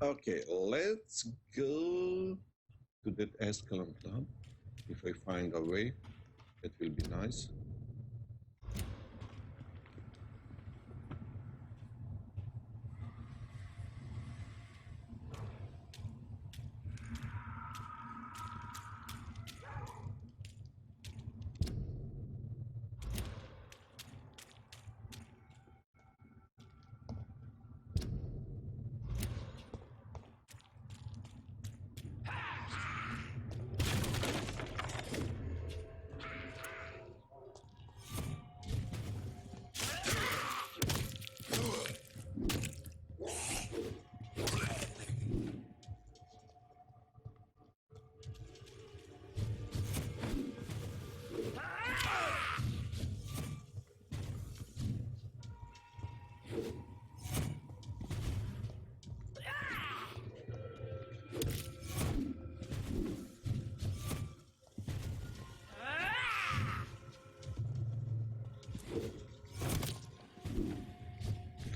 Okay, let's go to that Ascalon Club. If I find a way, that will be nice.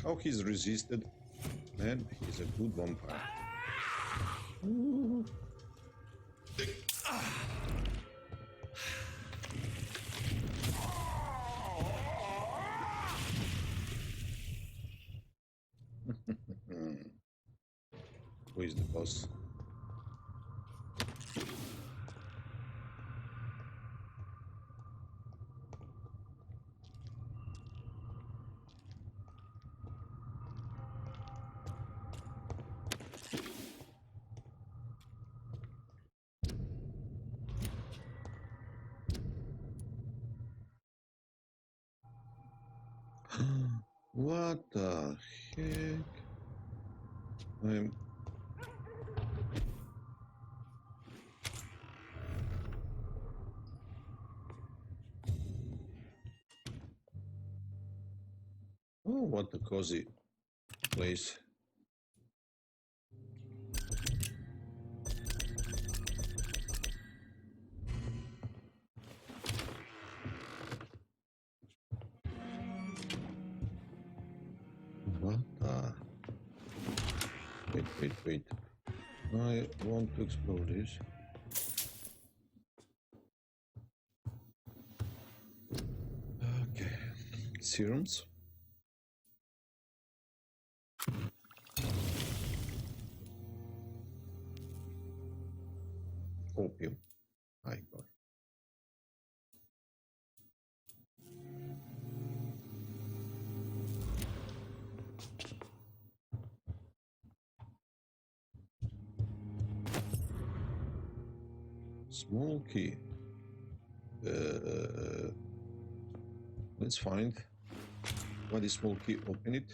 How he's resisted? Man, he's a good vampire. Who is the boss? What the heck? Oh, what a cozy place. What the? Wait. I want to explore this. Okay. Serums. Opium. I got. Small key. Let's find what is small key. Open it.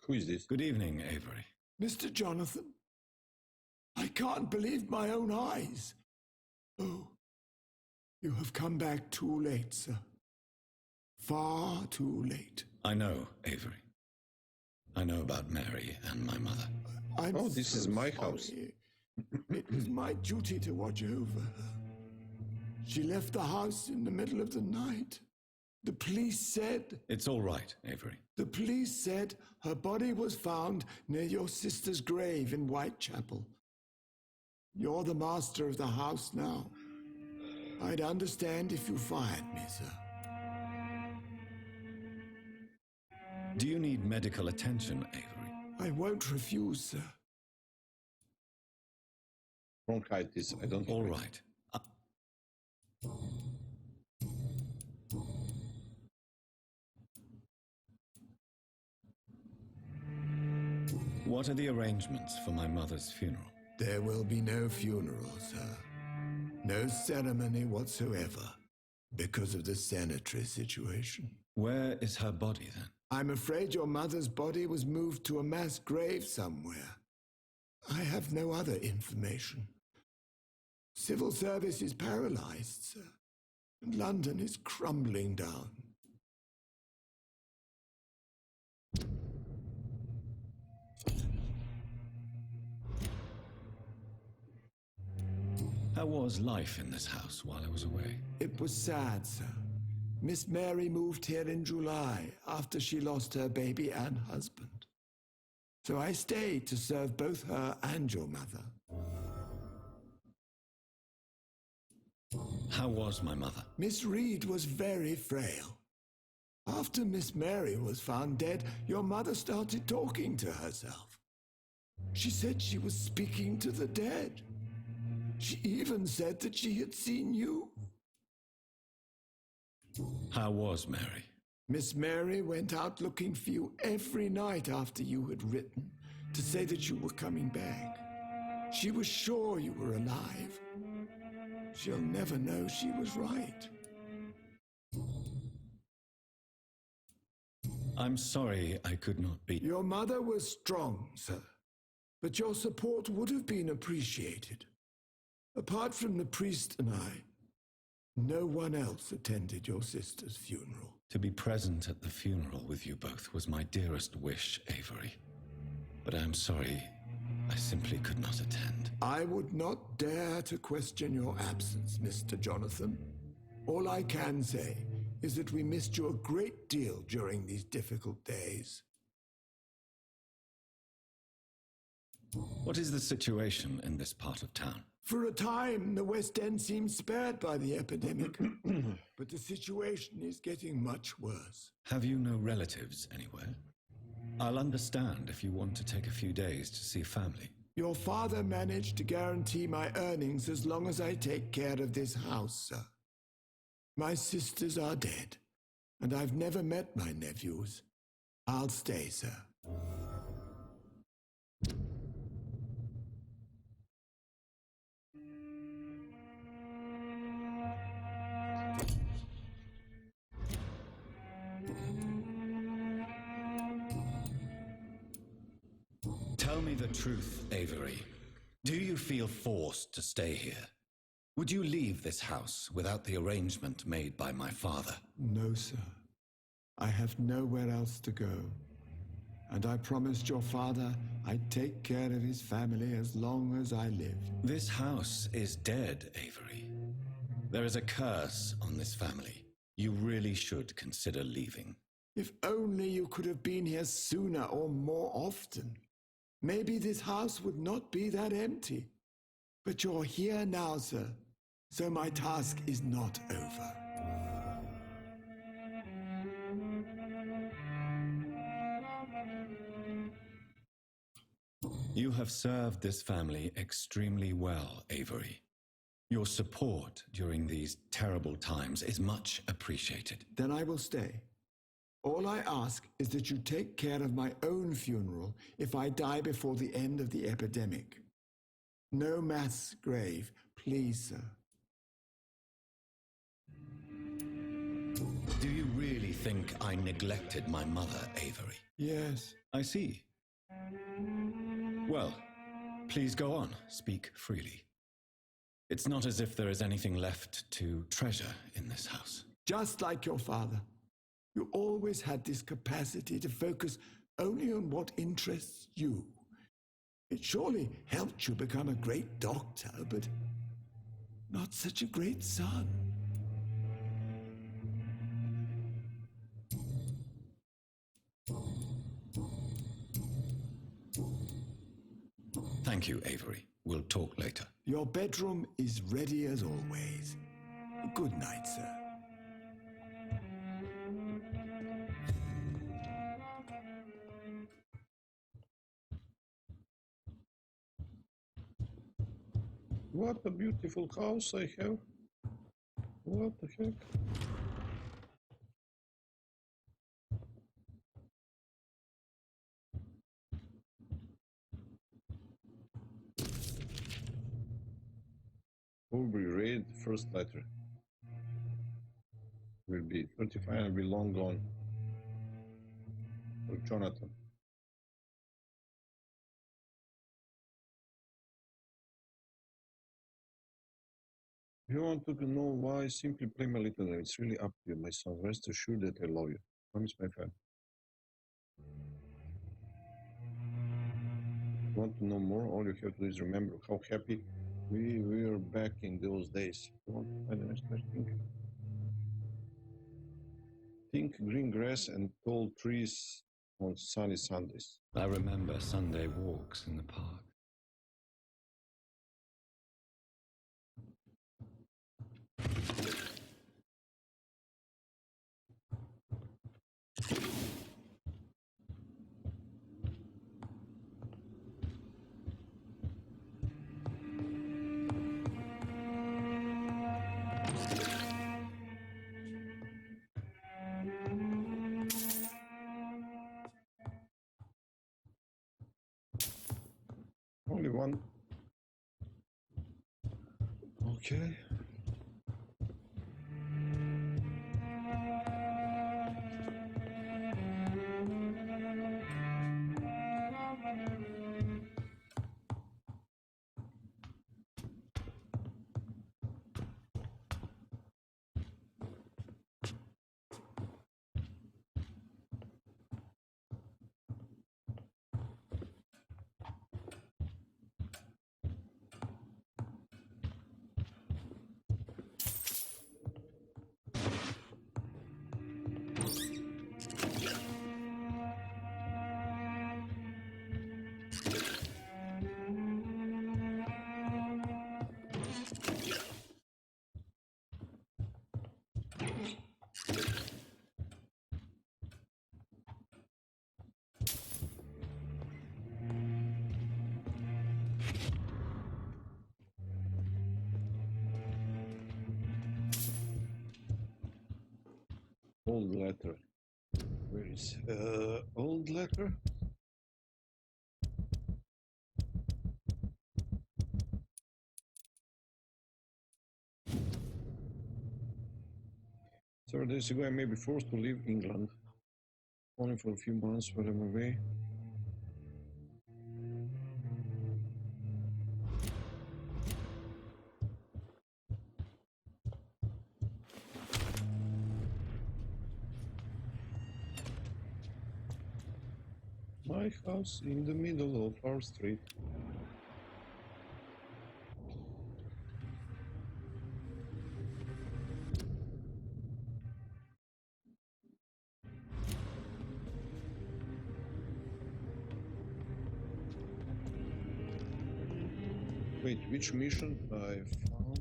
Who is this? Good evening, Avery. Mr. Jonathan, I can't believe my own eyes. Oh, you have come back too late, sir. Far too late. I know, Avery. I know about Mary and my mother. Oh, this is my house. It was my duty to watch over her. She left the house in the middle of the night. The police said... It's all right, Avery. The police said her body was found near your sister's grave in Whitechapel. You're the master of the house now. I'd understand if you fired me, sir. Do you need medical attention, Avery? I won't refuse, sir. Bronchitis, I don't... All right. What are the arrangements for my mother's funeral? There will be no funeral, sir. No ceremony whatsoever, because of the sanitary situation. Where is her body, then? I'm afraid your mother's body was moved to a mass grave somewhere. I have no other information. Civil service is paralyzed, sir. and London is crumbling down. How was life in this house while I was away? It was sad, sir. Miss Mary moved here in July after she lost her baby and husband. So I stayed to serve both her and your mother. How was my mother? Miss Reid was very frail. After Miss Mary was found dead, your mother started talking to herself. She said she was speaking to the dead. She even said that she had seen you. How was Mary? Miss Mary went out looking for you every night after you had written to say that you were coming back. She was sure you were alive. She'll never know she was right. I'm sorry I could not be. Your mother was strong, sir, but your support would have been appreciated. Apart from the priest and I, no one else attended your sister's funeral. To be present at the funeral with you both was my dearest wish, Avery. But I am sorry, I simply could not attend. I would not dare to question your absence, Mr. Jonathan. All I can say is that we missed you a great deal during these difficult days. What is the situation in this part of town? For a time, the West End seemed spared by the epidemic, but the situation is getting much worse. Have you no relatives anywhere? I'll understand if you want to take a few days to see family. Your father managed to guarantee my earnings as long as I take care of this house, sir. My sisters are dead, and I've never met my nephews. I'll stay, sir. Tell me the truth, Avery. Do you feel forced to stay here? Would you leave this house without the arrangement made by my father? No, sir. I have nowhere else to go. And I promised your father I'd take care of his family as long as I lived. This house is dead, Avery. There is a curse on this family. You really should consider leaving. If only you could have been here sooner or more often. Maybe this house would not be that empty. But you're here now, sir, so my task is not over. You have served this family extremely well, Avery. Your support during these terrible times is much appreciated. Then I will stay. All I ask is that you take care of my own funeral if I die before the end of the epidemic. No mass grave, please, sir. Do you really think I neglected my mother, Avery? Yes. I see. Well, please go on, speak freely. It's not as if there is anything left to treasure in this house. Just like your father. You always had this capacity to focus only on what interests you. It surely helped you become a great doctor, but not such a great son. Thank you, Avery. We'll talk later. Your bedroom is ready as always. Good night, sir. What a beautiful house I have. What the heck? Will be Reid, first letter. Will be 35 and will be long gone. For Jonathan. If you want to know why, simply play my little game. It's really up to you, my son. Rest assured that I love you. Promise, my friend. Want to know more? All you have to do is remember how happy we were back in those days. You want to find the next thing? Think green grass and tall trees on sunny Sundays. I remember Sunday walks in the park. Only one. Okay. Old letter. Where is old letter? Several days ago, I may be forced to leave England, only for a few months while I'm away. My house in the middle of our street. Wait, which mission I found?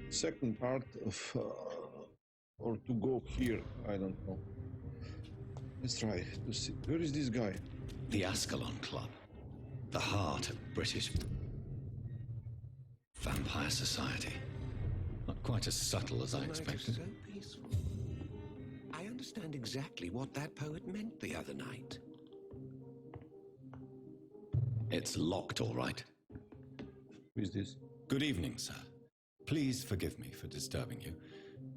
Second part of or to go here, I don't know. Let's try to see. Where is this guy? The Ascalon Club. The heart of British vampire society. Not quite as subtle as I expected. So peaceful. I understand exactly what that poet meant the other night. It's locked, all right. Who is this? Good evening, sir. Please forgive me for disturbing you.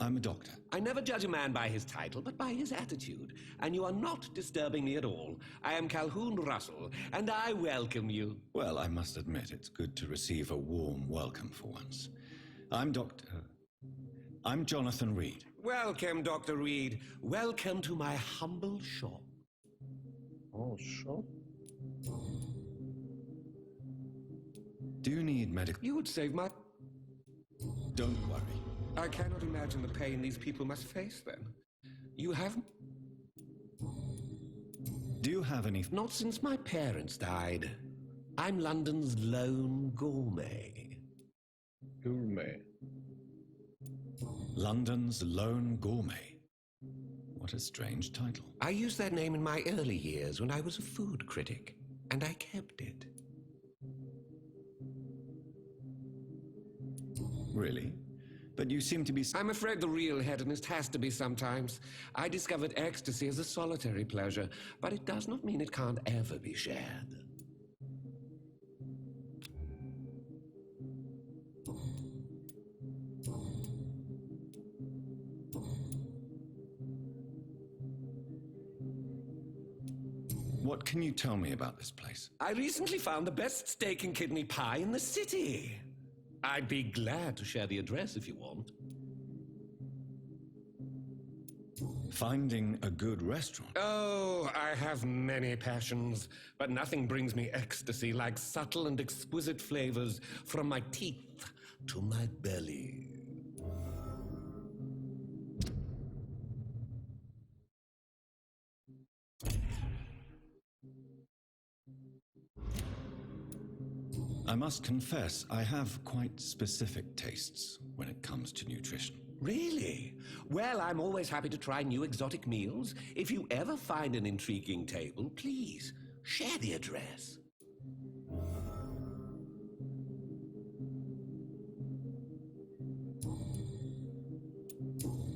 I'm a doctor. I never judge a man by his title, but by his attitude. And you are not disturbing me at all. I am Calhoun Russell, and I welcome you. Well, I must admit it's good to receive a warm welcome for once. I'm Jonathan Reid. Welcome, Dr. Reid. Welcome to my humble shop. Oh, shop? Do you need medical... You would save my... Don't worry. I cannot imagine the pain these people must face then. You have... Do you have any... Not since my parents died. I'm London's lone gourmet. Gourmet. London's lone gourmet. What a strange title. I used that name in my early years when I was a food critic, and I kept it. Really? But you seem to be... I'm afraid the real hedonist has to be sometimes. I discovered ecstasy as a solitary pleasure, but it does not mean it can't ever be shared. What can you tell me about this place? I recently found the best steak and kidney pie in the city. I'd be glad to share the address if you want. Finding a good restaurant? Oh, I have many passions, but nothing brings me ecstasy like subtle and exquisite flavors from my teeth to my belly. I must confess, I have quite specific tastes when it comes to nutrition. Really? Well, I'm always happy to try new exotic meals. If you ever find an intriguing table, please share the address.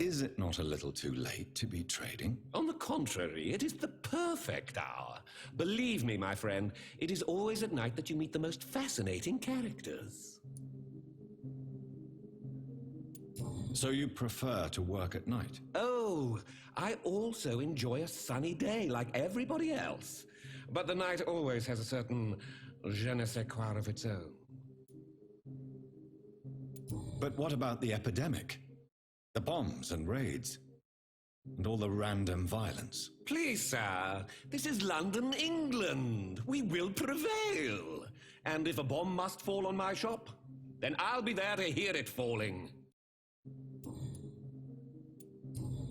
Is it not a little too late to be trading? On the contrary, it is the perfect hour. Believe me, my friend, it is always at night that you meet the most fascinating characters. So you prefer to work at night? Oh, I also enjoy a sunny day like everybody else. But the night always has a certain je ne sais quoi of its own. But what about the epidemic? The bombs and raids? And all the random violence? Please, sir, this is London, England. We will prevail. And if a bomb must fall on my shop, then I'll be there to hear it falling.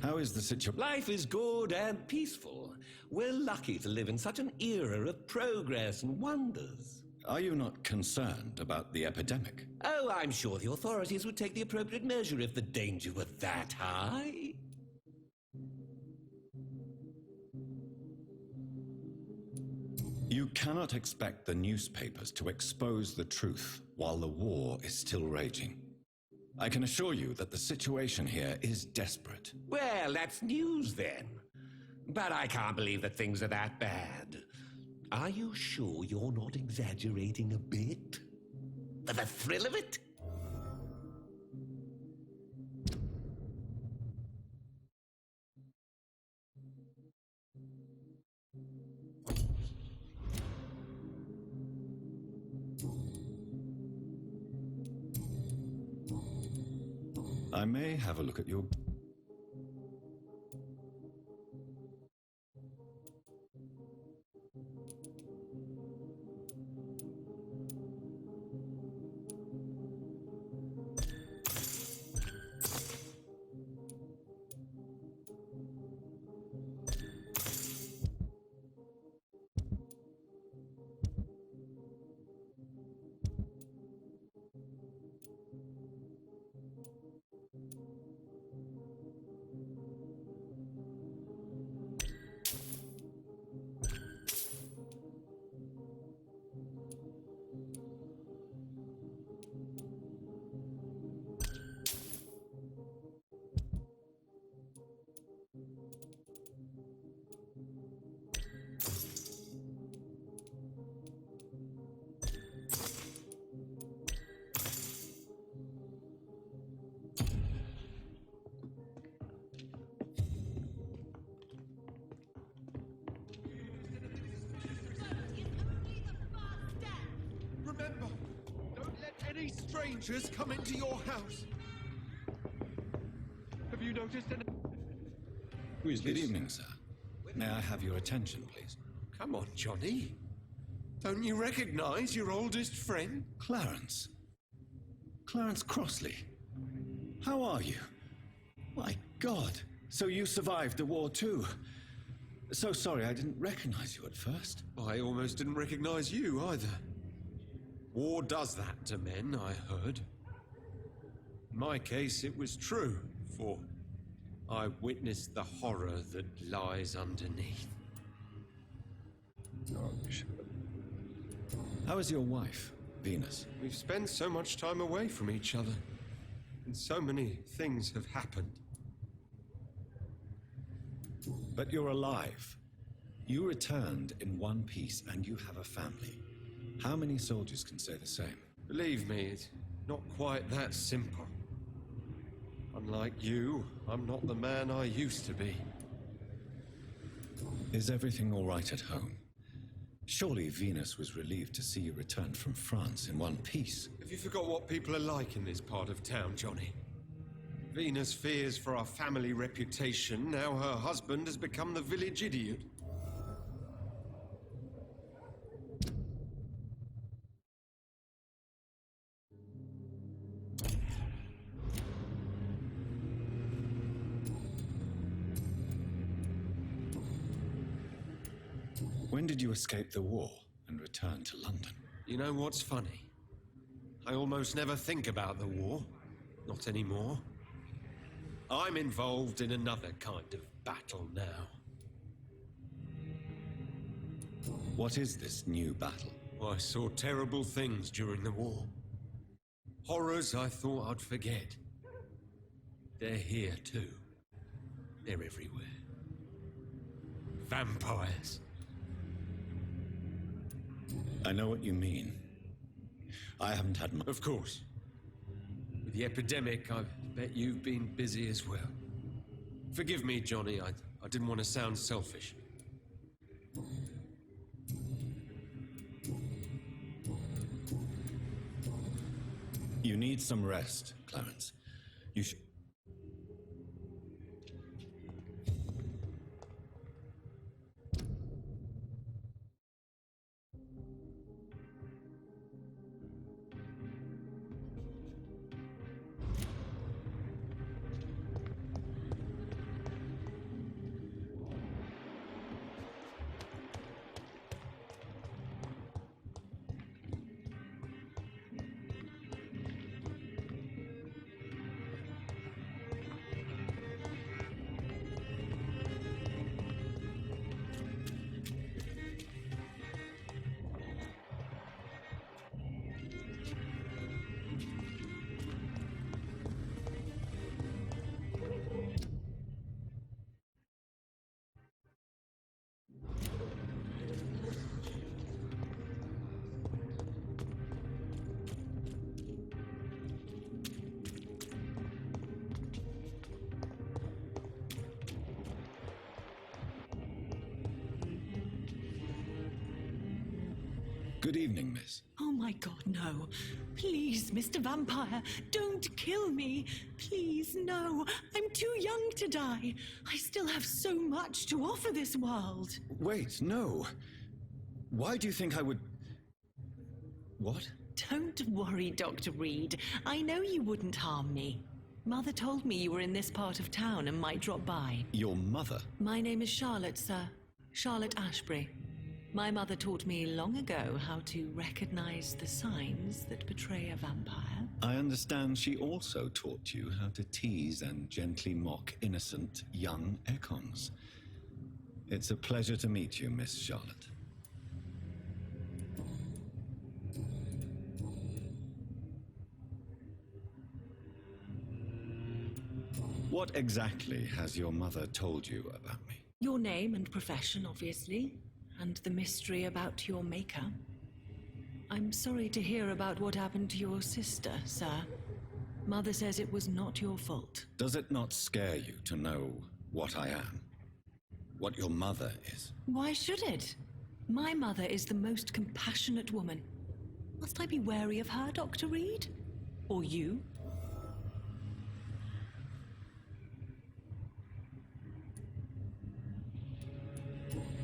How is the situation? Life is good and peaceful. We're lucky to live in such an era of progress and wonders. Are you not concerned about the epidemic? Oh, I'm sure the authorities would take the appropriate measure if the danger were that high. You cannot expect the newspapers to expose the truth while the war is still raging. I can assure you that the situation here is desperate. Well, that's news then. But I can't believe that things are that bad. Are you sure you're not exaggerating a bit? For the thrill of it? I may have a look at your... Remember, don't let any strangers come into your house. Have you noticed any... Who is Good this? evening, sir. May I have your attention, please? Come on, Johnny. Don't you recognize your oldest friend? Clarence. Clarence Crossley. How are you? My God. So you survived the war too. So sorry I didn't recognize you at first. I almost didn't recognize you either. War does that to men, I heard. In my case, it was true, for I witnessed the horror that lies underneath. Oh, Bishop. How is your wife, Venus? We've spent so much time away from each other. And so many things have happened. But you're alive. You returned in one piece, and you have a family. How many soldiers can say the same? Believe me, it's not quite that simple. Unlike you, I'm not the man I used to be. Is everything all right at home? Surely Venus was relieved to see you return from France in one piece. Have you forgot what people are like in this part of town, Johnny? Venus fears for our family reputation. Now her husband has become the village idiot. When did you escape the war and return to London? You know what's funny? I almost never think about the war. Not anymore. I'm involved in another kind of battle now. What is this new battle? I saw terrible things during the war. Horrors I thought I'd forget. They're here too. They're everywhere. Vampires. I know what you mean. I haven't had much. Of course. With the epidemic, I bet you've been busy as well. Forgive me, Johnny. I didn't want to sound selfish. You need some rest, Clarence. You should... Good evening, miss. Oh my God, no. Please, Mr. Vampire, don't kill me. Please, no. I'm too young to die. I still have so much to offer this world. Wait, no. Why do you think I would... What? Don't worry, Dr. Reid. I know you wouldn't harm me. Mother told me you were in this part of town and might drop by. Your mother? My name is Charlotte, sir. Charlotte Ashbury. My mother taught me long ago how to recognize the signs that betray a vampire. I understand she also taught you how to tease and gently mock innocent young Econs. It's a pleasure to meet you, Miss Charlotte. What exactly has your mother told you about me? Your name and profession, obviously, and the mystery about your maker. I'm sorry to hear about what happened to your sister, sir. Mother says it was not your fault. Does it not scare you to know what I am? What your mother is? Why should it? My mother is the most compassionate woman. Must I be wary of her, Dr. Reid? Or you?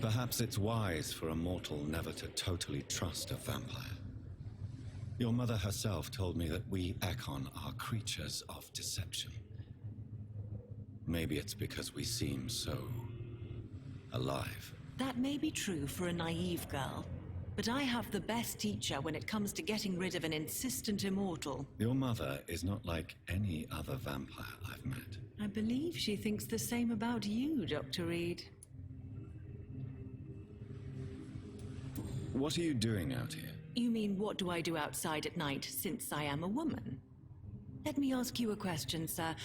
Perhaps it's wise for a mortal never to totally trust a vampire. Your mother herself told me that we Econ are creatures of deception. Maybe it's because we seem so alive. That may be true for a naive girl, but I have the best teacher when it comes to getting rid of an insistent immortal. Your mother is not like any other vampire I've met. I believe she thinks the same about you, Dr. Reid. What are you doing out here? You mean, what do I do outside at night since I am a woman? Let me ask you a question, sir.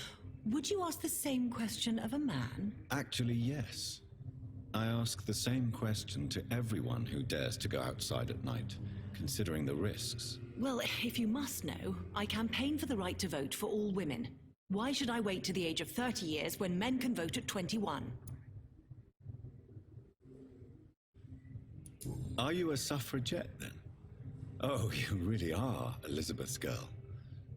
Would you ask the same question of a man? Actually, yes. I ask the same question to everyone who dares to go outside at night, considering the risks. Well, if you must know, I campaign for the right to vote for all women. Why should I wait to the age of 30 years when men can vote at 21? Are you a suffragette, then? Oh, you really are Elizabeth's girl.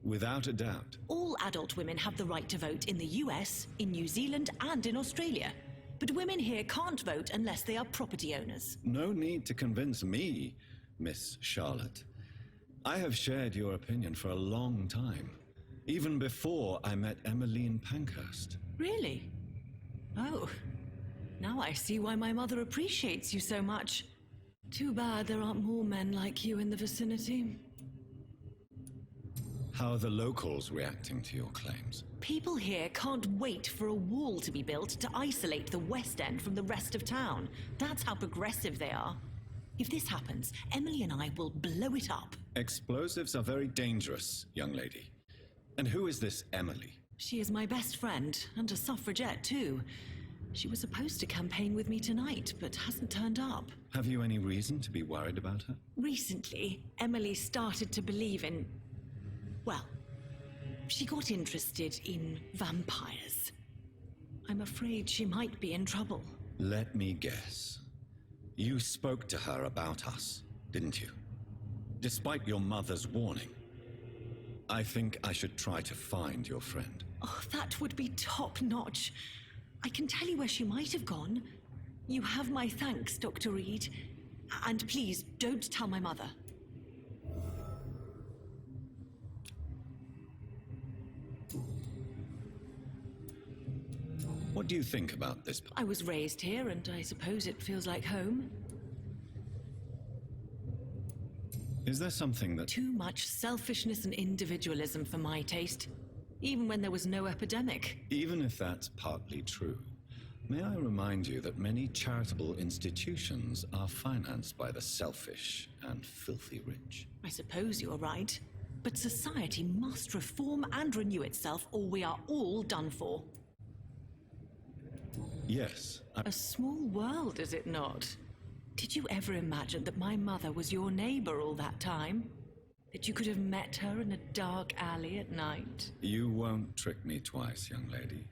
Without a doubt. All adult women have the right to vote in the US, in New Zealand, and in Australia. But women here can't vote unless they are property owners. No need to convince me, Miss Charlotte. I have shared your opinion for a long time, even before I met Emmeline Pankhurst. Really? Oh, now I see why my mother appreciates you so much. Too bad there aren't more men like you in the vicinity. How are the locals reacting to your claims? People here can't wait for a wall to be built to isolate the West End from the rest of town. That's how progressive they are. If this happens, Emily and I will blow it up. Explosives are very dangerous, young lady. And who is this Emily? She is my best friend, and a suffragette too. She was supposed to campaign with me tonight, but hasn't turned up. Have you any reason to be worried about her? Recently, Emily started to believe in... well, she got interested in vampires. I'm afraid she might be in trouble. Let me guess. You spoke to her about us, didn't you? Despite your mother's warning. I think I should try to find your friend. Oh, that would be top-notch. I can tell you where she might have gone. You have my thanks, Dr. Reid. And please, don't tell my mother. What do you think about this? I was raised here, and I suppose it feels like home. Is there something that... Too much selfishness and individualism for my taste, even when there was no epidemic. Even if that's partly true, may I remind you that many charitable institutions are financed by the selfish and filthy rich? I suppose you're right. But society must reform and renew itself, or we are all done for. Yes, A small world, is it not? Did you ever imagine that my mother was your neighbor all that time? That you could have met her in a dark alley at night? You won't trick me twice, young lady.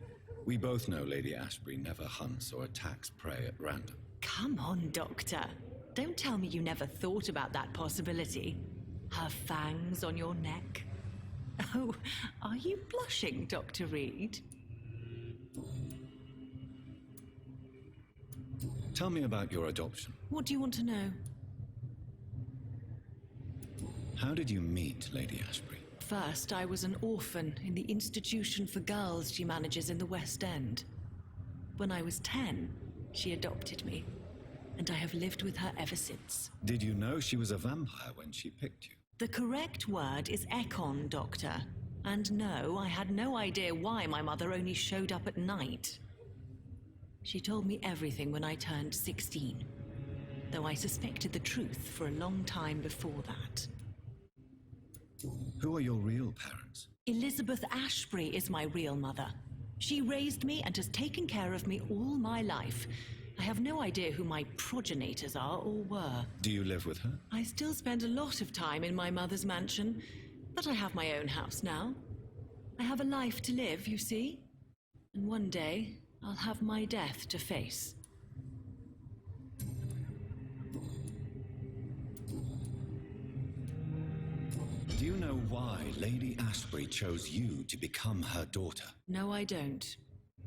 We both know Lady Ashbury never hunts or attacks prey at random. Come on, Doctor. Don't tell me you never thought about that possibility. Her fangs on your neck. Oh, are you blushing, Dr. Reid? Tell me about your adoption. What do you want to know? How did you meet Lady Ashbury? First, I was an orphan in the institution for girls she manages in the West End. When I was 10, she adopted me, and I have lived with her ever since. Did you know she was a vampire when she picked you? The correct word is Ascalon, Doctor. And no, I had no idea why my mother only showed up at night. She told me everything when I turned 16, though I suspected the truth for a long time before that. Who are your real parents? Elizabeth Ashbury is my real mother. She raised me and has taken care of me all my life. I have no idea who my progenitors are or were. Do you live with her? I still spend a lot of time in my mother's mansion, but I have my own house now. I have a life to live, you see. And one day, I'll have my death to face. Do you know why Lady Ashbury chose you to become her daughter? No, I don't.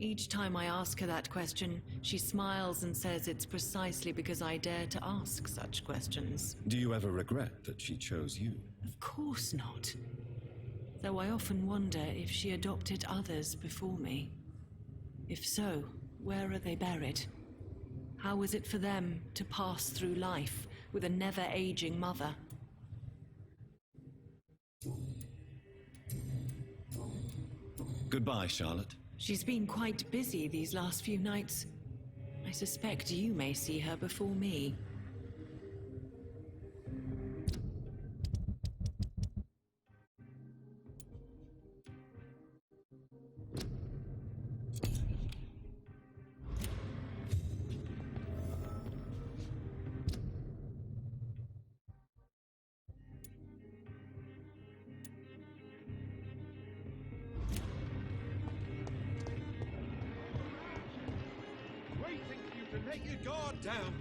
Each time I ask her that question, she smiles and says it's precisely because I dare to ask such questions. Do you ever regret that she chose you? Of course not. Though I often wonder if she adopted others before me. If so, where are they buried? How was it for them to pass through life with a never-aging mother? Goodbye, Charlotte. She's been quite busy these last few nights. I suspect you may see her before me. and let your guard down.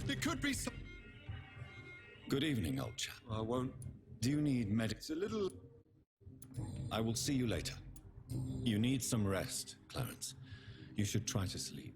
It could be some... Good evening, old chap. I won't... Do you need It's a little... I will see you later. You need some rest, Clarence. You should try to sleep.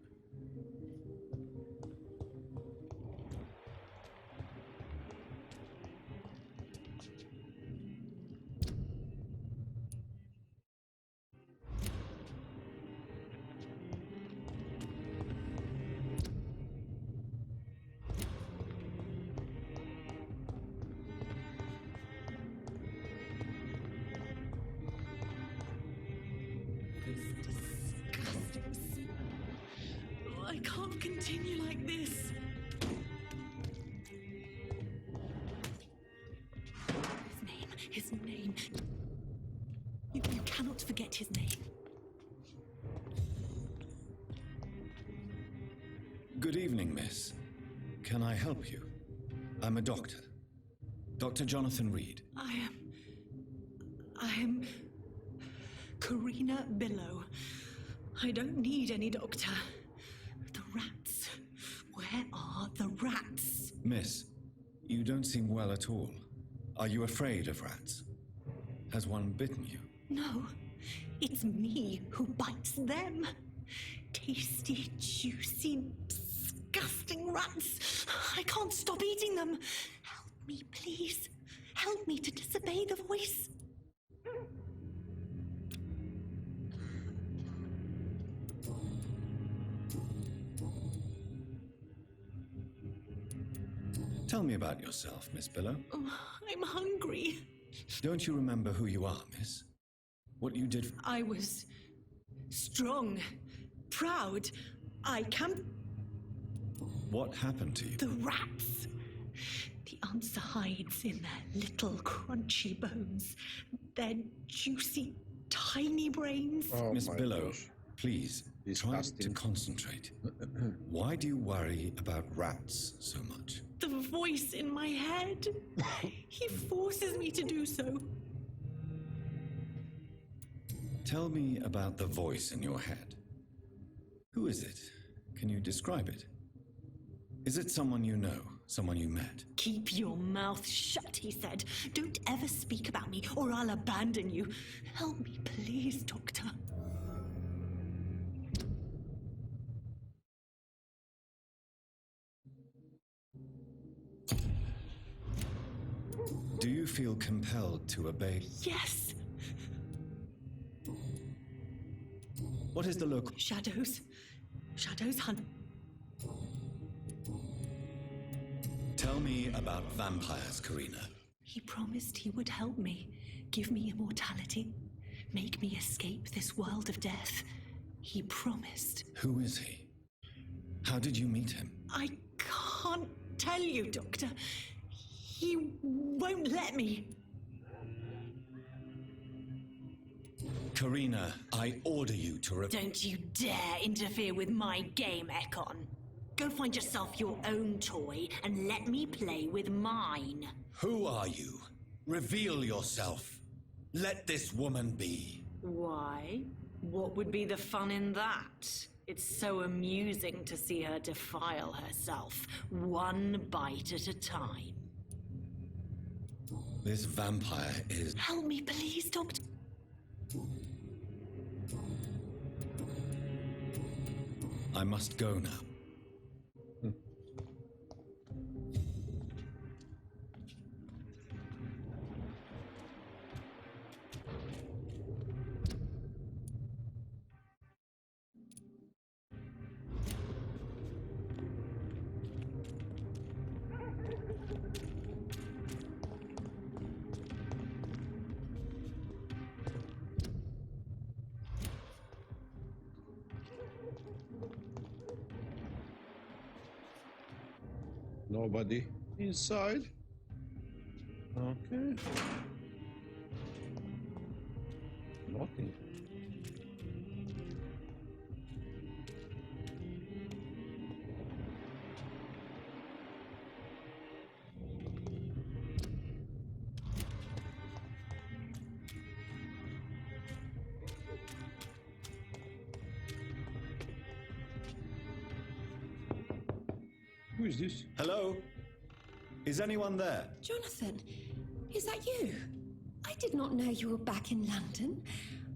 I can't continue like this. His name. You cannot forget his name. Good evening, miss. Can I help you? I'm a doctor. Dr. Jonathan Reid. I am Karina Billow. I don't need any doctor. The rats. Where are the rats? Miss, you don't seem well at all. Are you afraid of rats? Has one bitten you? No, it's me who bites them. Tasty, juicy, disgusting rats. I can't stop eating them. Help me, please. Help me to disobey the voice. Tell me about yourself, Miss Billow. Oh, I'm hungry. Don't you remember who you are, miss? What you did... I was strong, proud. I can... What happened to you? The rats. The answer hides in their little crunchy bones, their juicy, tiny brains. Oh Miss my Billow, gosh. please, try to Disgusting. concentrate. Why do you worry about rats so much? The voice in my head. He forces me to do so. Tell me about the voice in your head. Who is it? Can you describe it? Is it someone you know, someone you met? Keep your mouth shut, he said. Don't ever speak about me, or I'll abandon you. Help me, please, Doctor. Do you feel compelled to obey? Yes, What is the local... shadows. Shadows hunt. Tell me about vampires, Karina. He promised he would help me, give me immortality, make me escape this world of death. He promised. Who is he? How did you meet him? I can't tell you, Doctor. He won't let me. Karina, I order you to... Don't you dare interfere with my game, Ekon. Go find yourself your own toy and let me play with mine. Who are you? Reveal yourself. Let this woman be. Why? What would be the fun in that? It's so amusing to see her defile herself, one bite at a time. This vampire is... Help me, please, Doctor. I must go now. Nobody inside. Okay. Nothing. Who is this? Hello? Is anyone there? Jonathan, is that you? I did not know you were back in London.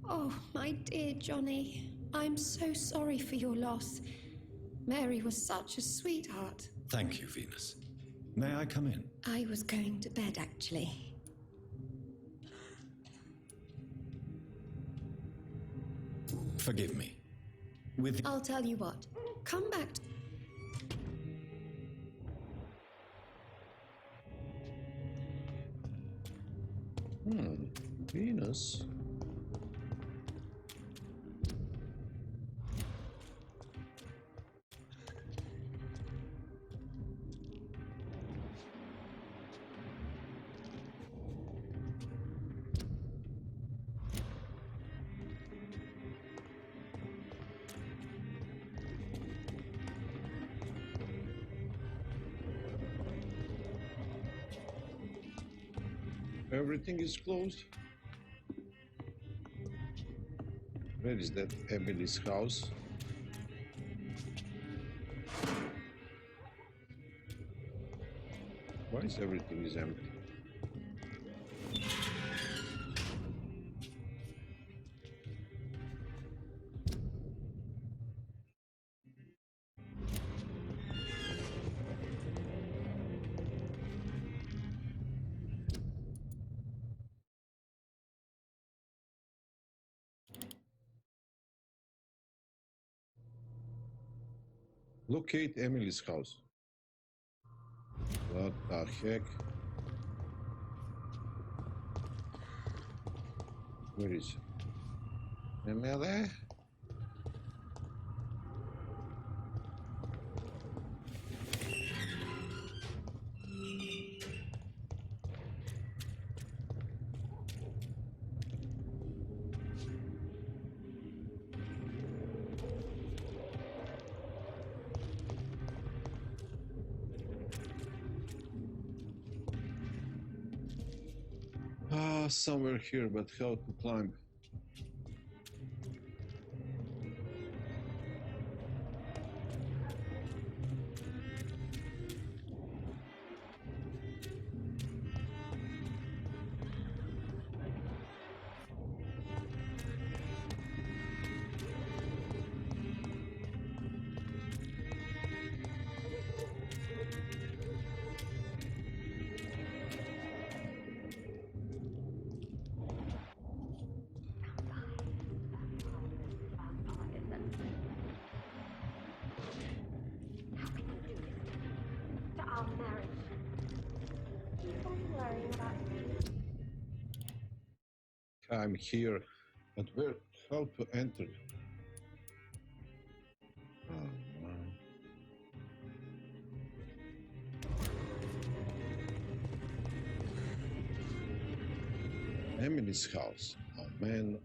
Oh, my dear Johnny, I'm so sorry for your loss. Mary was such a sweetheart. Thank you, Venus. May I come in? I was going to bed, actually. Forgive me. I'll tell you what. Come back to... Venus. Everything is closed. Where is that Emily's house? Why is everything is empty? Locate Emily's house. What the heck? Where is it? Emily? Somewhere here, but how to climb? I'm here, but where? How to enter? Oh, man. Emily's house. Oh man.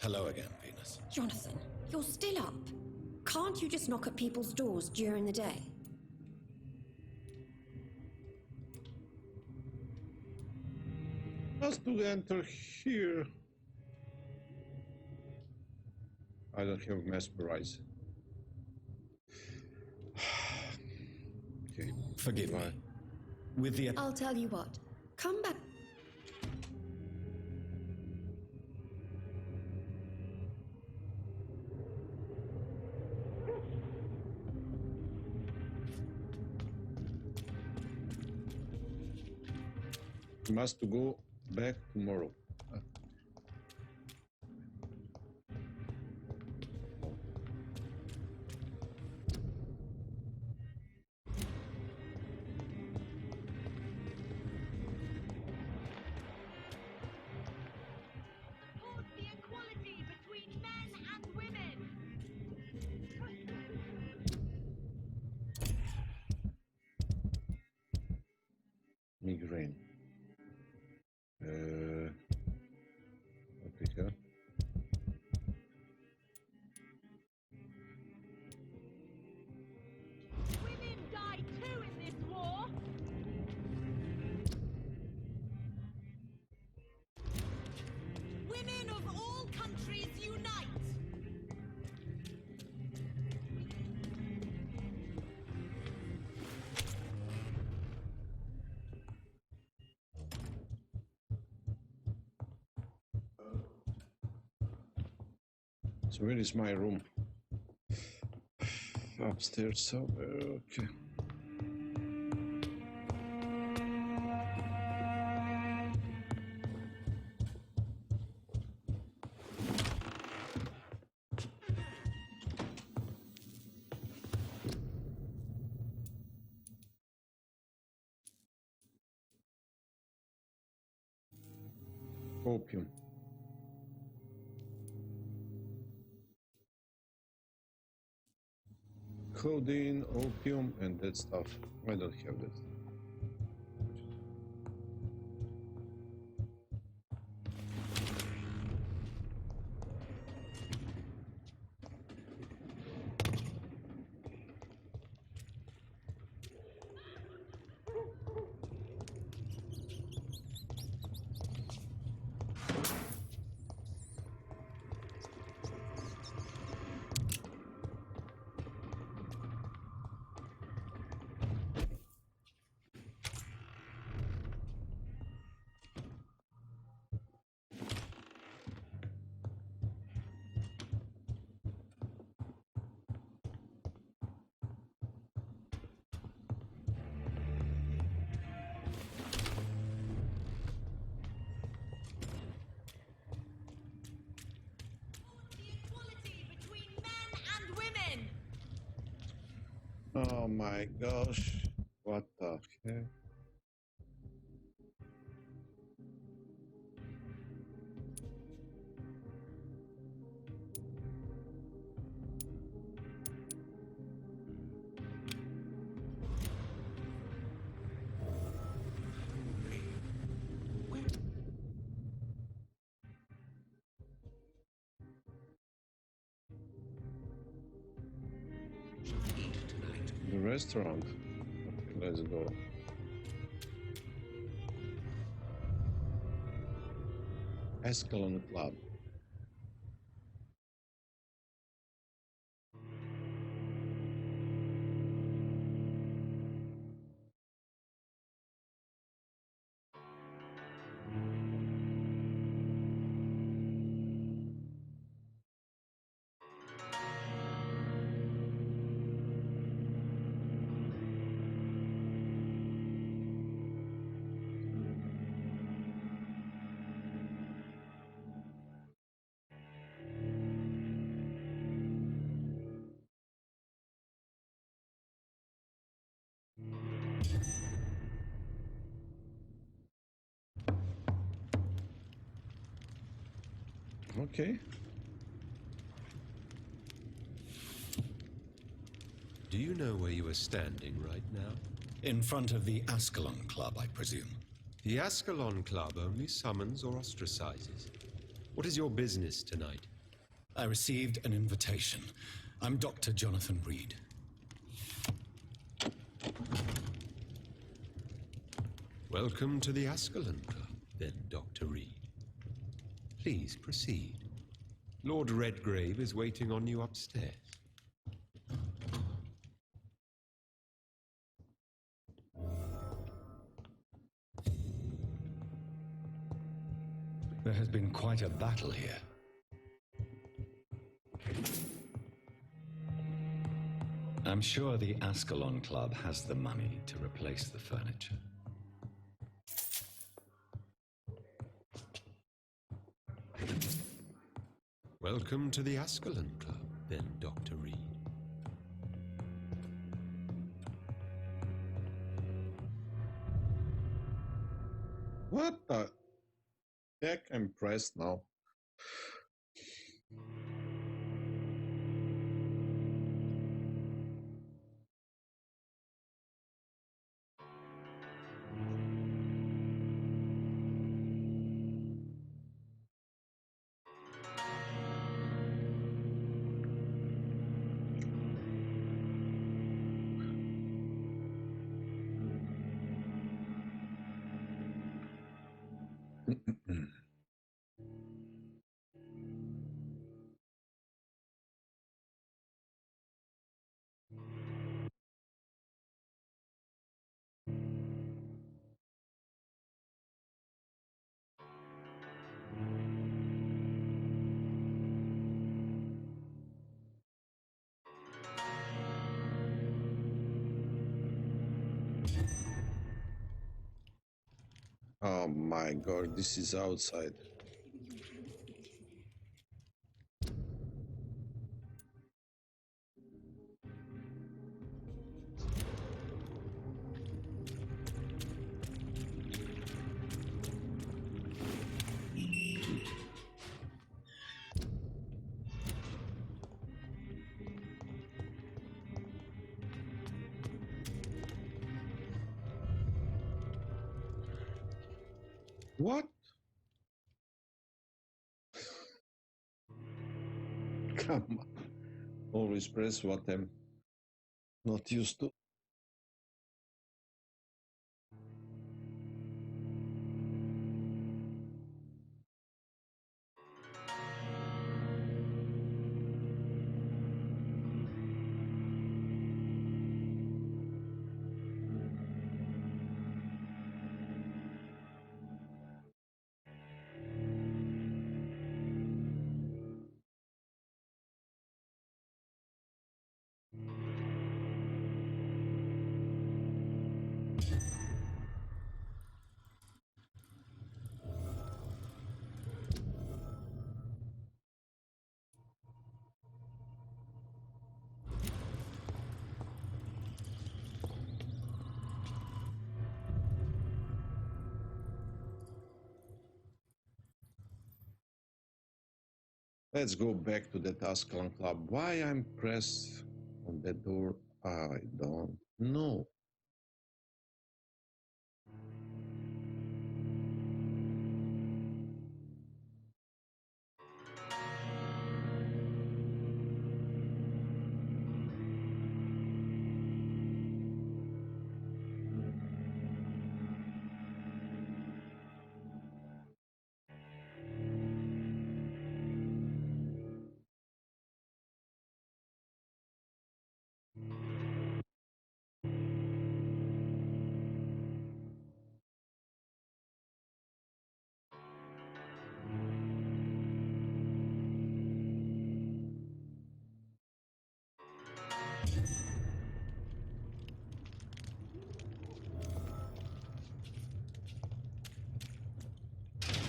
Hello again, Venus. Jonathan, you're still up. Can't you just knock at people's doors during the day? Just to enter here. I don't have mesmerize. Okay. Forgive me. Right. With the... I'll tell you what. Come back. Must go back tomorrow. Support the equality between men and women. Migraine. Okay, here. Women die too in this war. Women of all countries unite. So where is my room? Upstairs, so okay. Opium. Codeine, opium, and that stuff. I don't have that. The equality between men and women. Oh my gosh. What the heck? The restaurant. Okay, let's go. Ascalon Club. Okay. Do you know where you are standing right now? In front of the Ascalon Club, I presume. The Ascalon Club only summons or ostracizes. What is your business tonight? I received an invitation. I'm Dr. Jonathan Reid. Welcome to the Ascalon Club, then, Dr. Reid. Please proceed. Lord Redgrave is waiting on you upstairs. There has been quite a battle here. I'm sure the Ascalon Club has the money to replace the furniture. Welcome to the Ascalon Club, then, Dr. Reid. What the heck? I'm pressed now. Oh my god, this is outside. What? Come on. Always press what I'm not used to. Let's go back to that Ascalon Club. Why I'm pressed on that door? I don't know.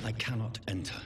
I cannot enter.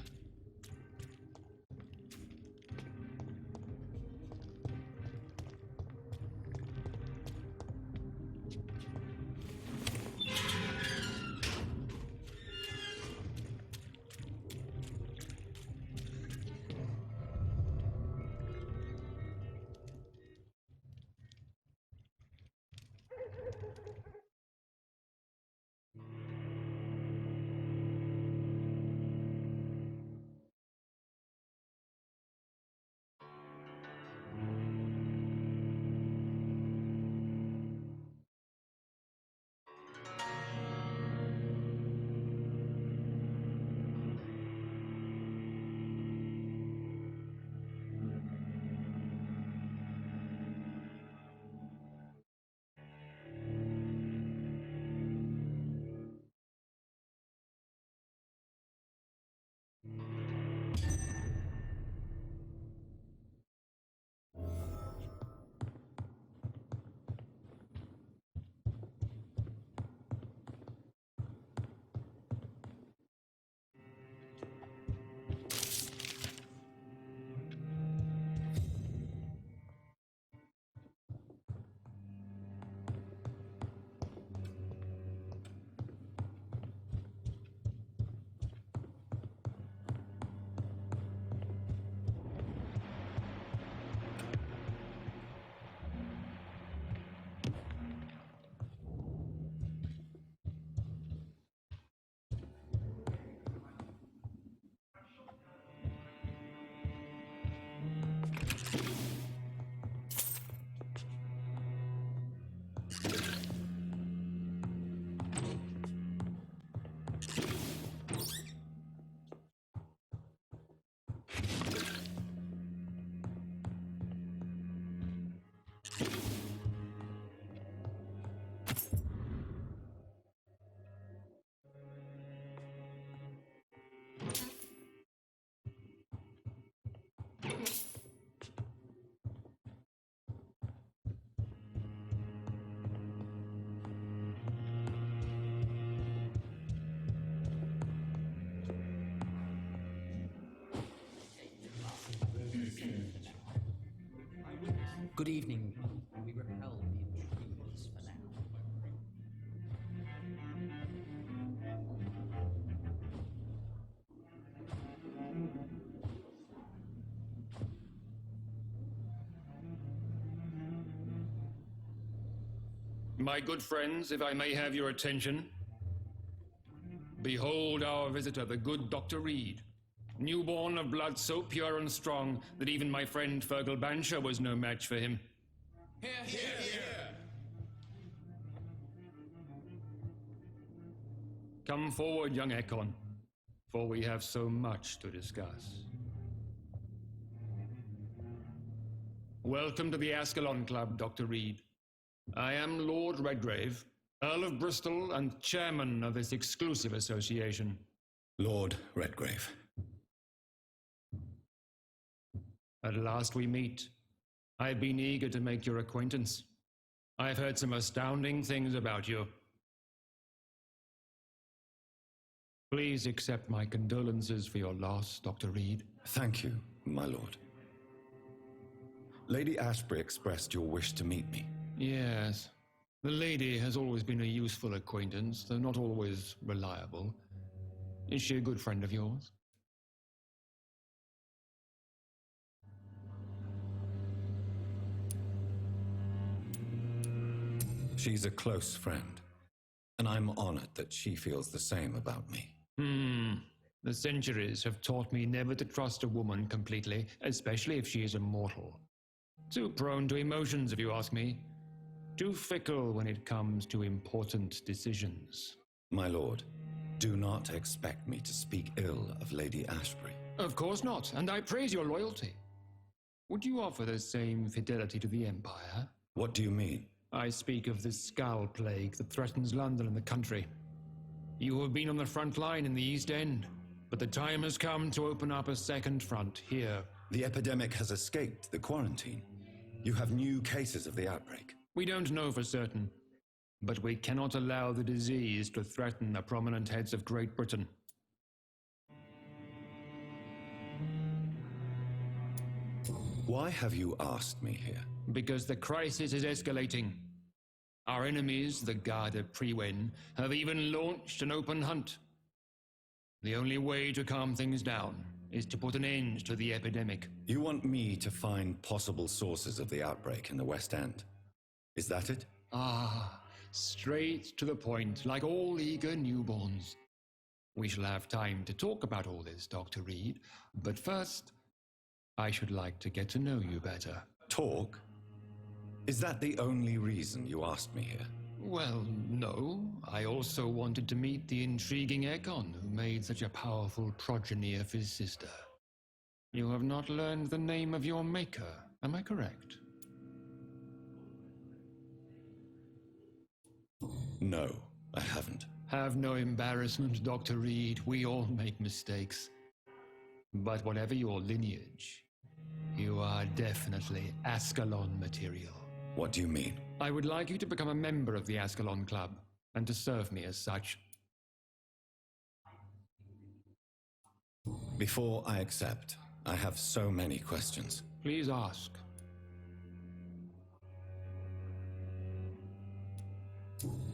Good evening. We repel the intruders for now. My good friends, if I may have your attention. Behold our visitor, the good Dr. Reid. Newborn of blood so pure and strong that even my friend Fergal Bansher was no match for him. Hear, hear, hear. Come forward, young Ekon, for we have so much to discuss. Welcome to the Ascalon Club, Dr. Reid. I am Lord Redgrave, Earl of Bristol and chairman of this exclusive association. Lord Redgrave. At last we meet. I've been eager to make your acquaintance. I've heard some astounding things about you. Please accept my condolences for your loss, Dr. Reid. Thank you, my lord. Lady Ashbury expressed your wish to meet me. Yes. The lady has always been a useful acquaintance, though not always reliable. Is she a good friend of yours? She's a close friend, and I'm honored that she feels the same about me. The centuries have taught me never to trust a woman completely, especially if she is a mortal. Too prone to emotions, if you ask me. Too fickle when it comes to important decisions. My lord, do not expect me to speak ill of Lady Ashbury. Of course not, and I praise your loyalty. Would you offer the same fidelity to the Empire? What do you mean? I speak of the Skull Plague that threatens London and the country. You have been on the front line in the East End, but the time has come to open up a second front here. The epidemic has escaped the quarantine. You have new cases of the outbreak. We don't know for certain, but we cannot allow the disease to threaten the prominent heads of Great Britain. Why have you asked me here? Because the crisis is escalating. Our enemies, the Garda Priwen, have even launched an open hunt. The only way to calm things down is to put an end to the epidemic. You want me to find possible sources of the outbreak in the West End? Is that it? Ah, straight to the point, like all eager newborns. We shall have time to talk about all this, Dr. Reid, but first, I should like to get to know you better. Talk? Is that the only reason you asked me here? Well, no. I also wanted to meet the intriguing Ekon, who made such a powerful progeny of his sister. You have not learned the name of your maker, am I correct? No, I haven't. Have no embarrassment, Dr. Reid. We all make mistakes. But whatever your lineage, you are definitely Ascalon material. What do you mean? I would like you to become a member of the Ascalon Club, and to serve me as such. Before I accept, I have so many questions. Please ask.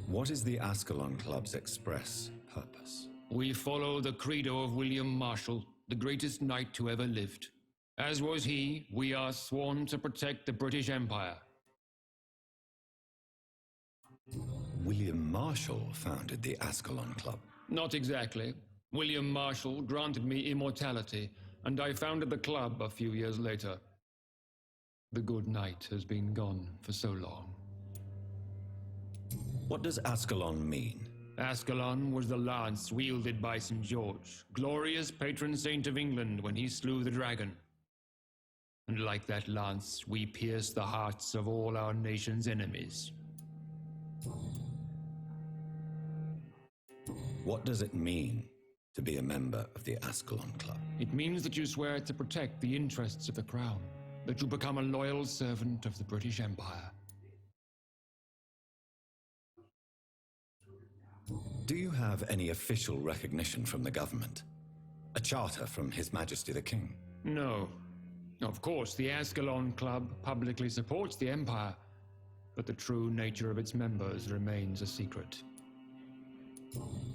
What is the Ascalon Club's express purpose? We follow the credo of William Marshall, the greatest knight who ever lived. As was he, we are sworn to protect the British Empire. William Marshall founded the Ascalon Club. Not exactly. William Marshall granted me immortality, and I founded the club a few years later. The good knight has been gone for so long. What does Ascalon mean? Ascalon was the lance wielded by St. George, glorious patron saint of England when he slew the dragon. And like that lance, we pierce the hearts of all our nation's enemies. What does it mean to be a member of the Ascalon Club? It means that you swear to protect the interests of the crown, that you become a loyal servant of the British Empire. Do you have any official recognition from the government? A charter from His Majesty the King? No. Of course, the Ascalon Club publicly supports the Empire, but the true nature of its members remains a secret.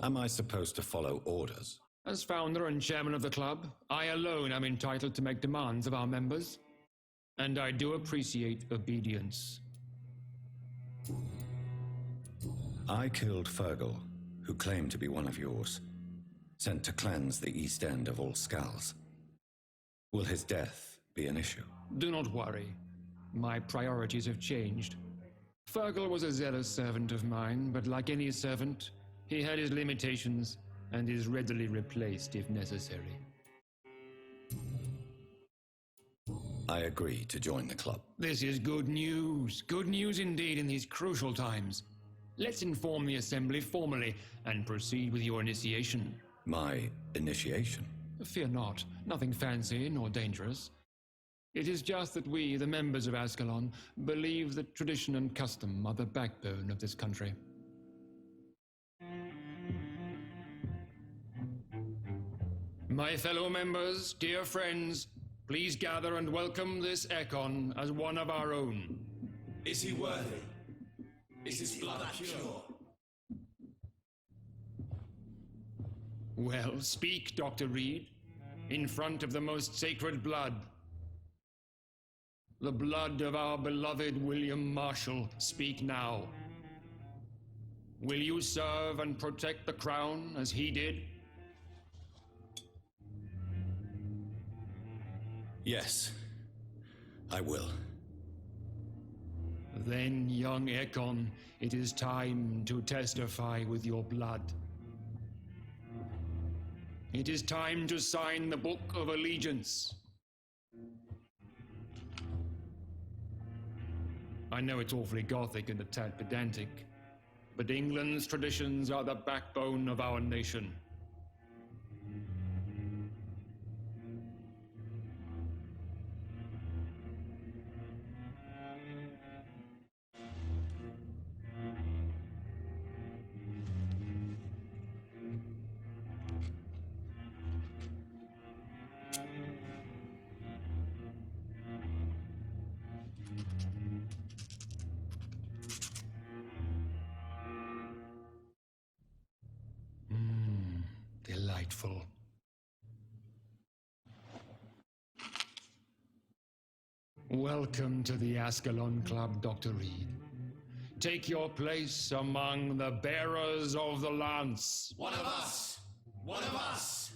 Am I supposed to follow orders? As founder and chairman of the club, I alone am entitled to make demands of our members, and I do appreciate obedience. I killed Fergal, who claimed to be one of yours, sent to cleanse the East End of all Skulls. Will his death be an issue? Do not worry. My priorities have changed. Fergal was a zealous servant of mine, but like any servant, he had his limitations and is readily replaced if necessary. I agree to join the club. This is good news. Good news indeed in these crucial times. Let's inform the Assembly formally and proceed with your initiation. My initiation? Fear not. Nothing fancy nor dangerous. It is just that we, the members of Ascalon, believe that tradition and custom are the backbone of this country. My fellow members, dear friends, please gather and welcome this Ekon as one of our own. Is he worthy? Is his blood pure? Well, speak, Dr. Reid, in front of the most sacred blood. The blood of our beloved William Marshall, speak now. Will you serve and protect the crown as he did? Yes, I will. Then, young Ekon, it is time to testify with your blood. It is time to sign the Book of Allegiance. I know it's awfully gothic and a tad pedantic, but England's traditions are the backbone of our nation. Delightful. Welcome to the Ascalon Club, Dr. Reid. Take your place among the bearers of the lance. One of us! One of us!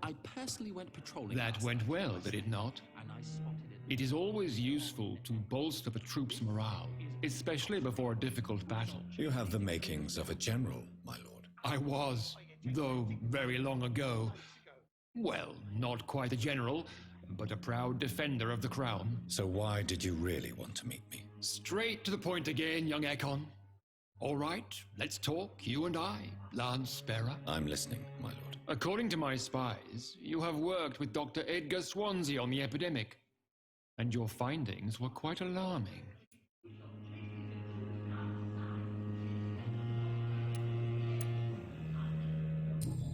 I personally went patrolling. That went well, did it not? And I spotted it. It is always useful to bolster the troops' morale, especially before a difficult battle. You have the makings of a general, my lord. I was, though very long ago. Well, not quite a general, but a proud defender of the crown. So why did you really want to meet me? Straight to the point again, young Ekon. All right, let's talk, you and I, Lance Bearer. I'm listening, my lord. According to my spies, you have worked with Dr. Edgar Swansea on the epidemic, and your findings were quite alarming.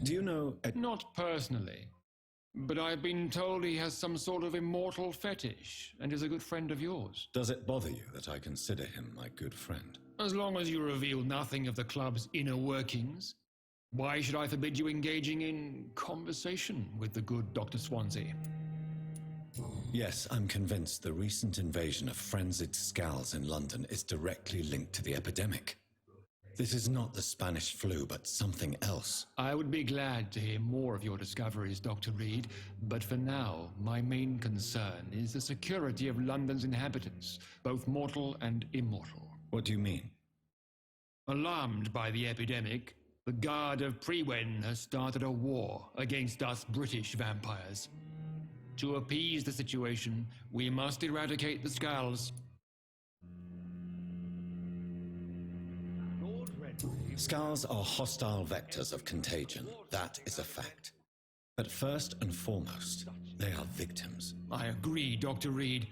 Do you know... Not personally, but I've been told he has some sort of immortal fetish and is a good friend of yours. Does it bother you that I consider him my good friend? As long as you reveal nothing of the club's inner workings, why should I forbid you engaging in conversation with the good Dr. Swansea? Yes, I'm convinced the recent invasion of frenzied Skulls in London is directly linked to the epidemic. This is not the Spanish flu, but something else. I would be glad to hear more of your discoveries, Dr. Reid, but for now, my main concern is the security of London's inhabitants, both mortal and immortal. What do you mean? Alarmed by the epidemic, the Guard of Prewen has started a war against us British vampires. To appease the situation, we must eradicate the Skulls. Skulls are hostile vectors of contagion. That is a fact. But first and foremost, they are victims. I agree, Dr. Reid.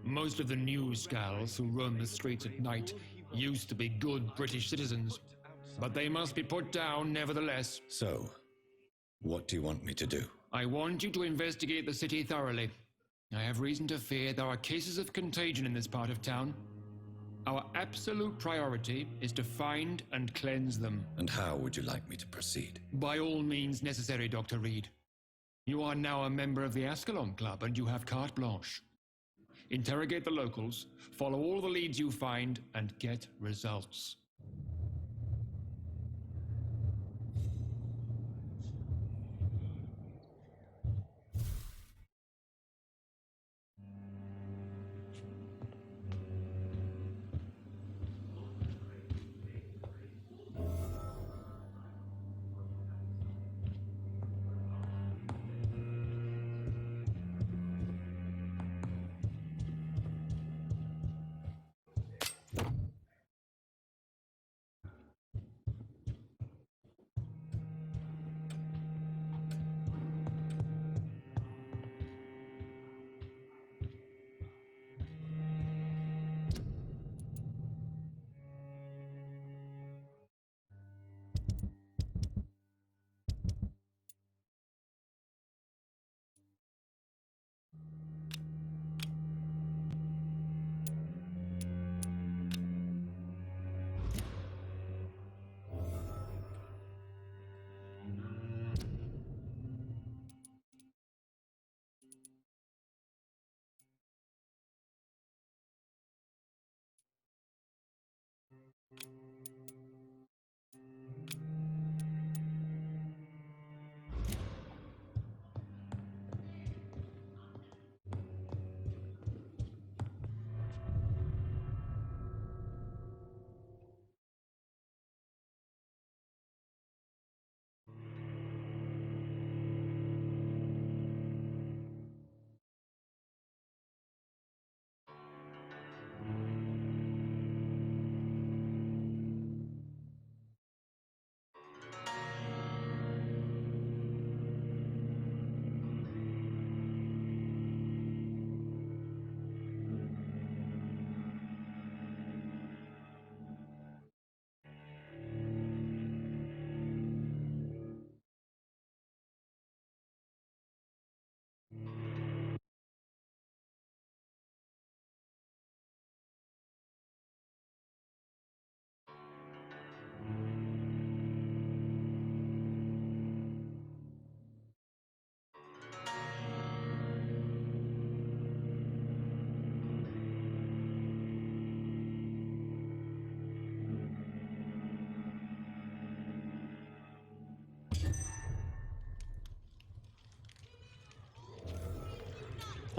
Most of the newsgals who roam the streets at night used to be good British citizens, but they must be put down nevertheless. So, what do you want me to do? I want you to investigate the city thoroughly. I have reason to fear there are cases of contagion in this part of town. Our absolute priority is to find and cleanse them. And how would you like me to proceed? By all means necessary, Dr. Reid. You are now a member of the Ascalon Club and you have carte blanche. Interrogate the locals, follow all the leads you find, and get results.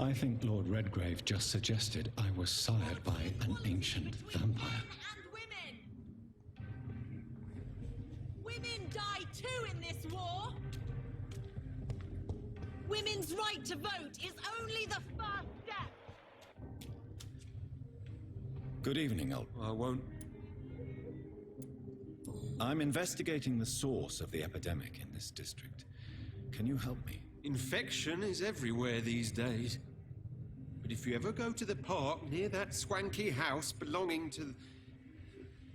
I think Lord Redgrave just suggested I was sired by an ancient vampire. And women! Women die too in this war! Women's right to vote is only the first step! Good evening, Old. I won't. I'm investigating the source of the epidemic in this district. Can you help me? Infection is everywhere these days. But if you ever go to the park near that swanky house belonging to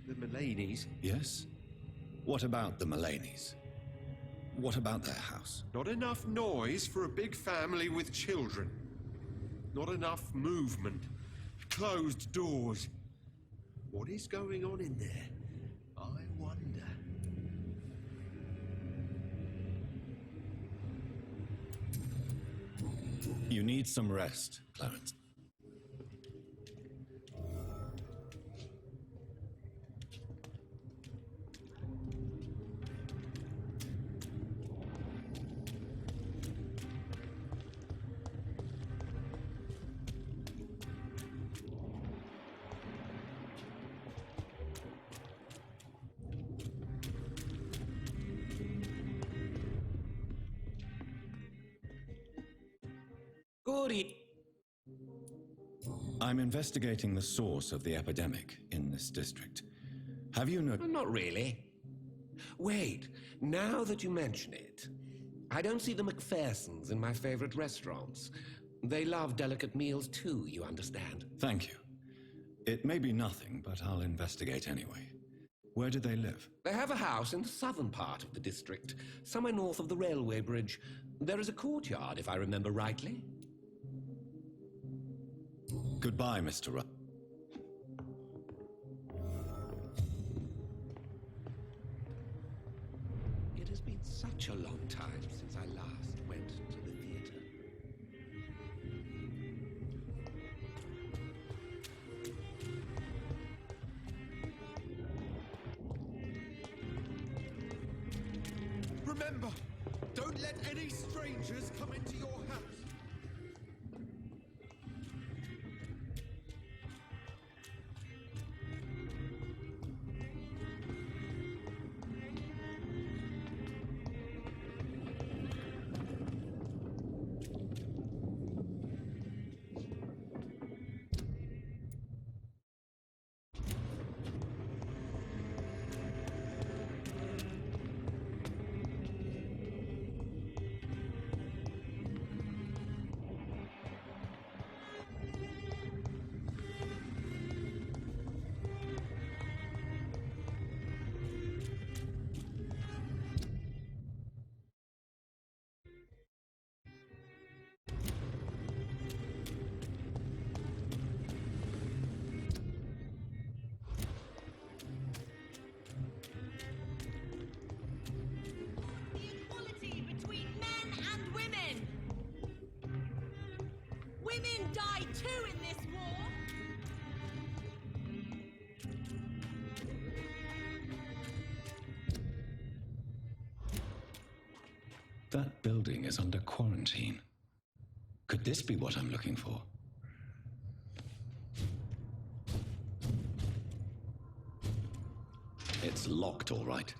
the Mullaneys... Yes? What about the Mullaneys? What about their house? Not enough noise for a big family with children. Not enough movement. Closed doors. What is going on in there? I wonder. You need some rest, Clarence. I'm investigating the source of the epidemic in this district. Have you Not really. Wait, now that you mention it, I don't see the McPhersons in my favorite restaurants. They love delicate meals too, you understand. Thank you. It may be nothing, but I'll investigate anyway. Where do they live? They have a house in the southern part of the district, somewhere north of the railway bridge. There is a courtyard, if I remember rightly. Goodbye, Mr. Rudd. It has been such a long time since I last went to the theatre. Remember, don't let any strangers come into your house. Equality between men and women. Women die too in this war. That building is under quarantine. Could this be what I'm looking for? It's locked, all right.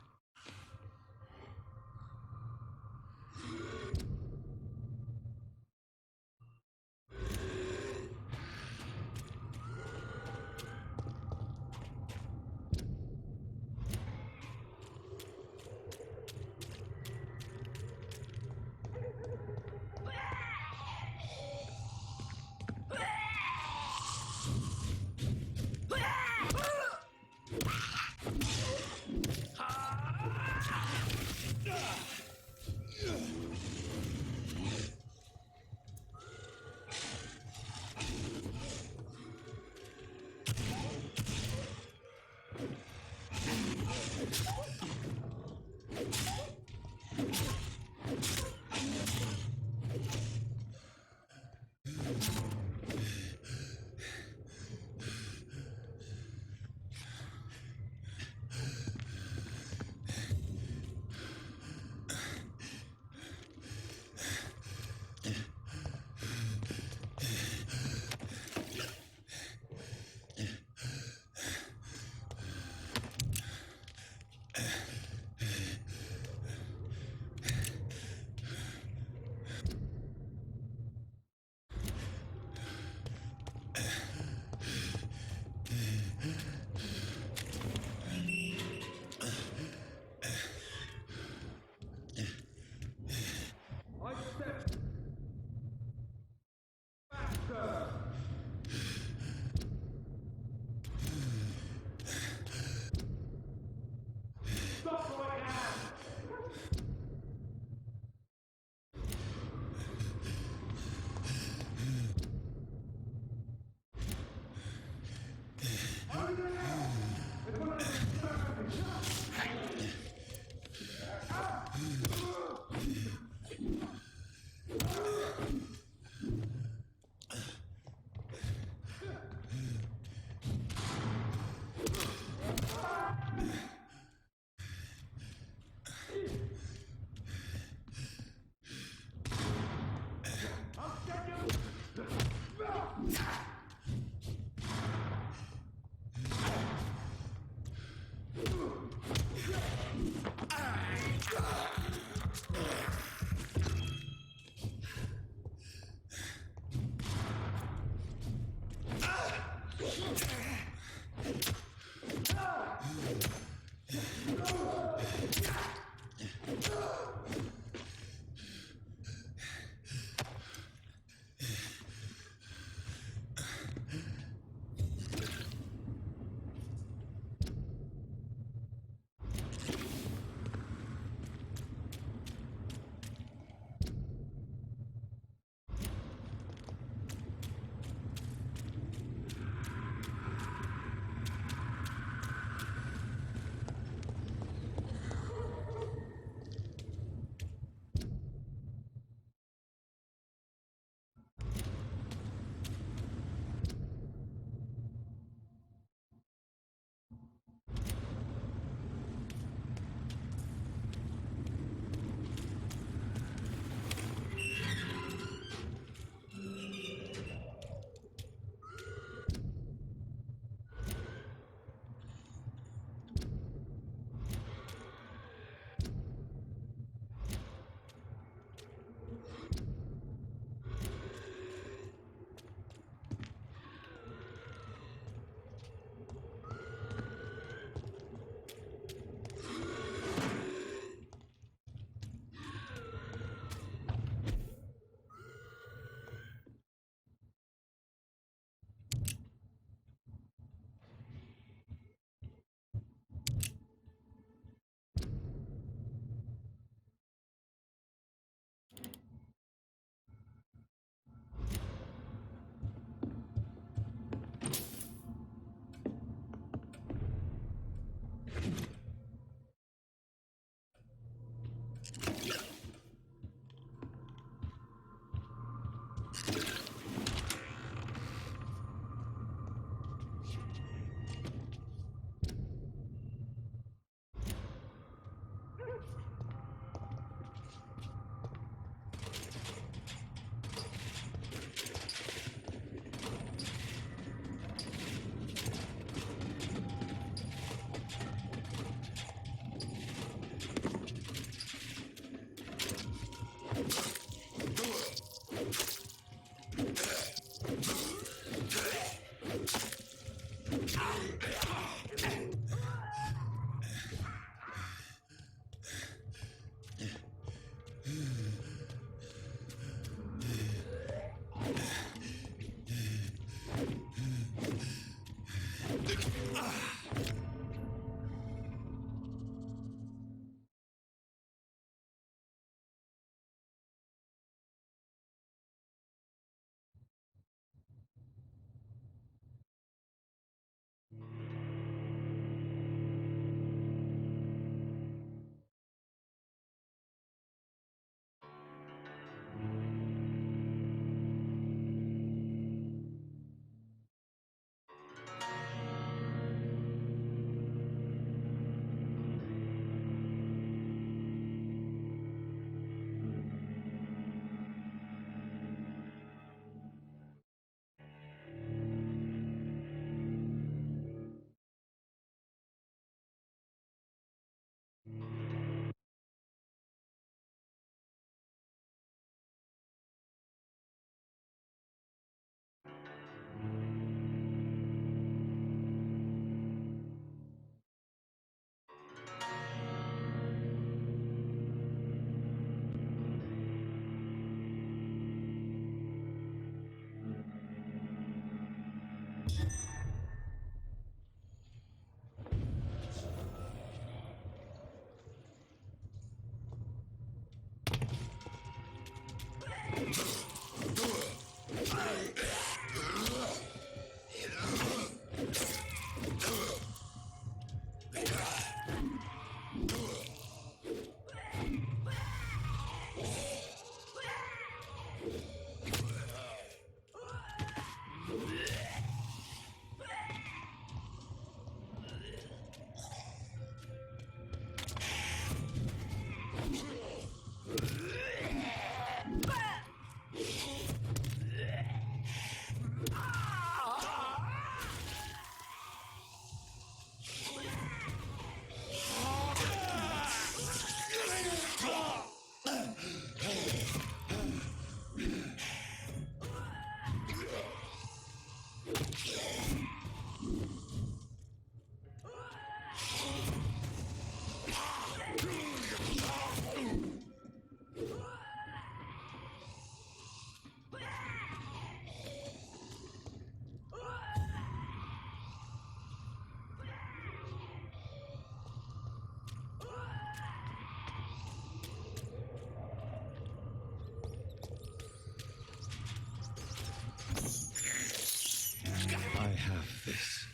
I have this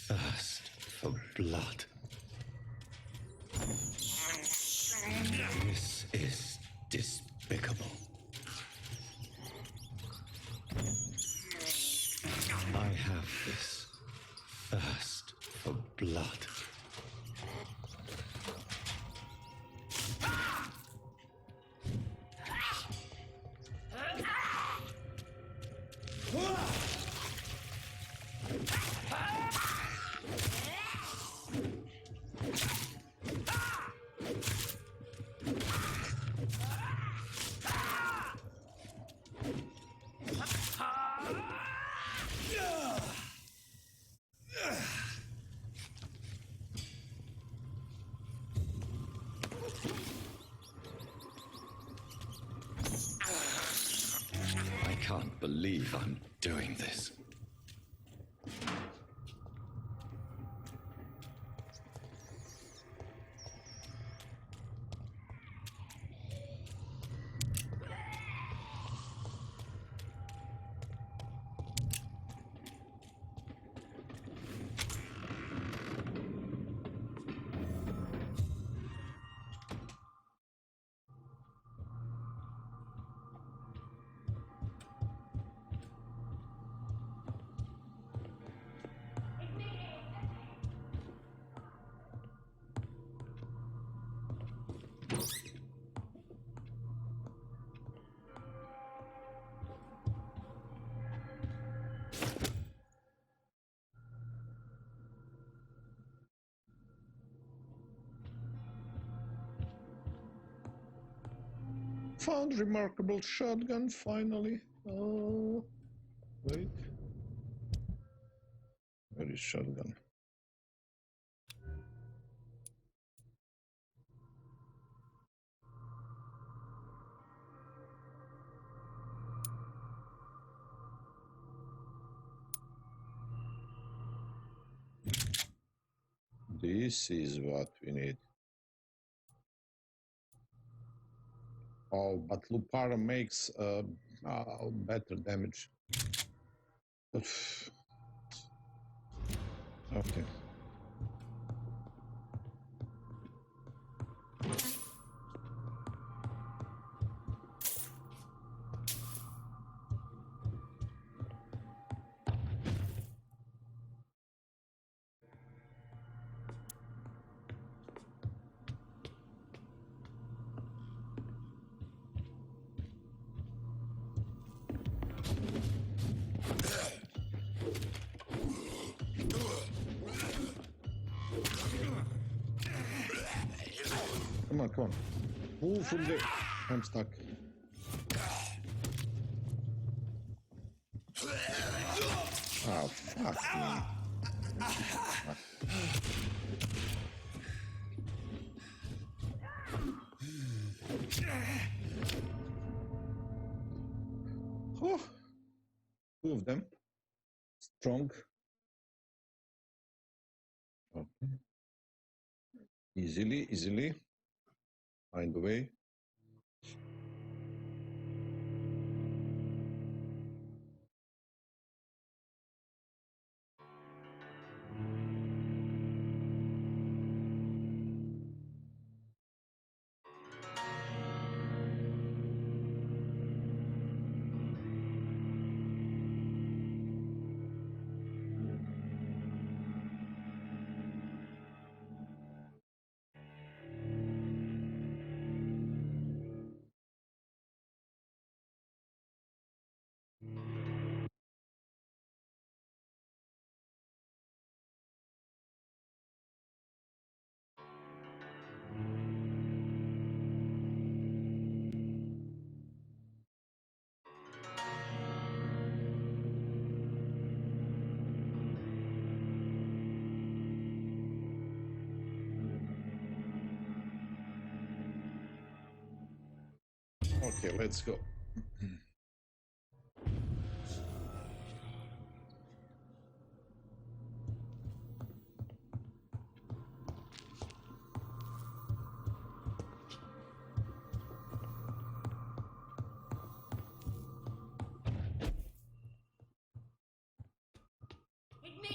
thirst for blood. This is despicable. I have this thirst for blood. I can't believe I'm doing this. Found remarkable shotgun finally. Oh, wait. Where is shotgun? This is what we need. Oh, but Lupara makes better damage. Okay. Come on, come on. Move from there. I'm stuck. Oh, fuck me. Oh, two of them. Strong. Okay. Easily. Find the way. Okay, let's go. Admit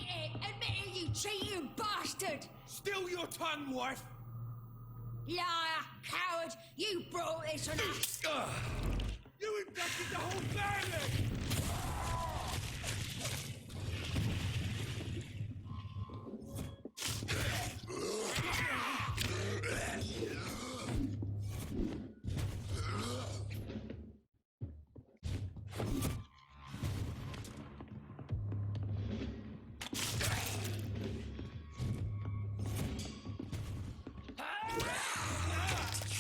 it, you cheating bastard! Still your tongue, wife! Liar, coward, you brought this on us! You abducted the whole family!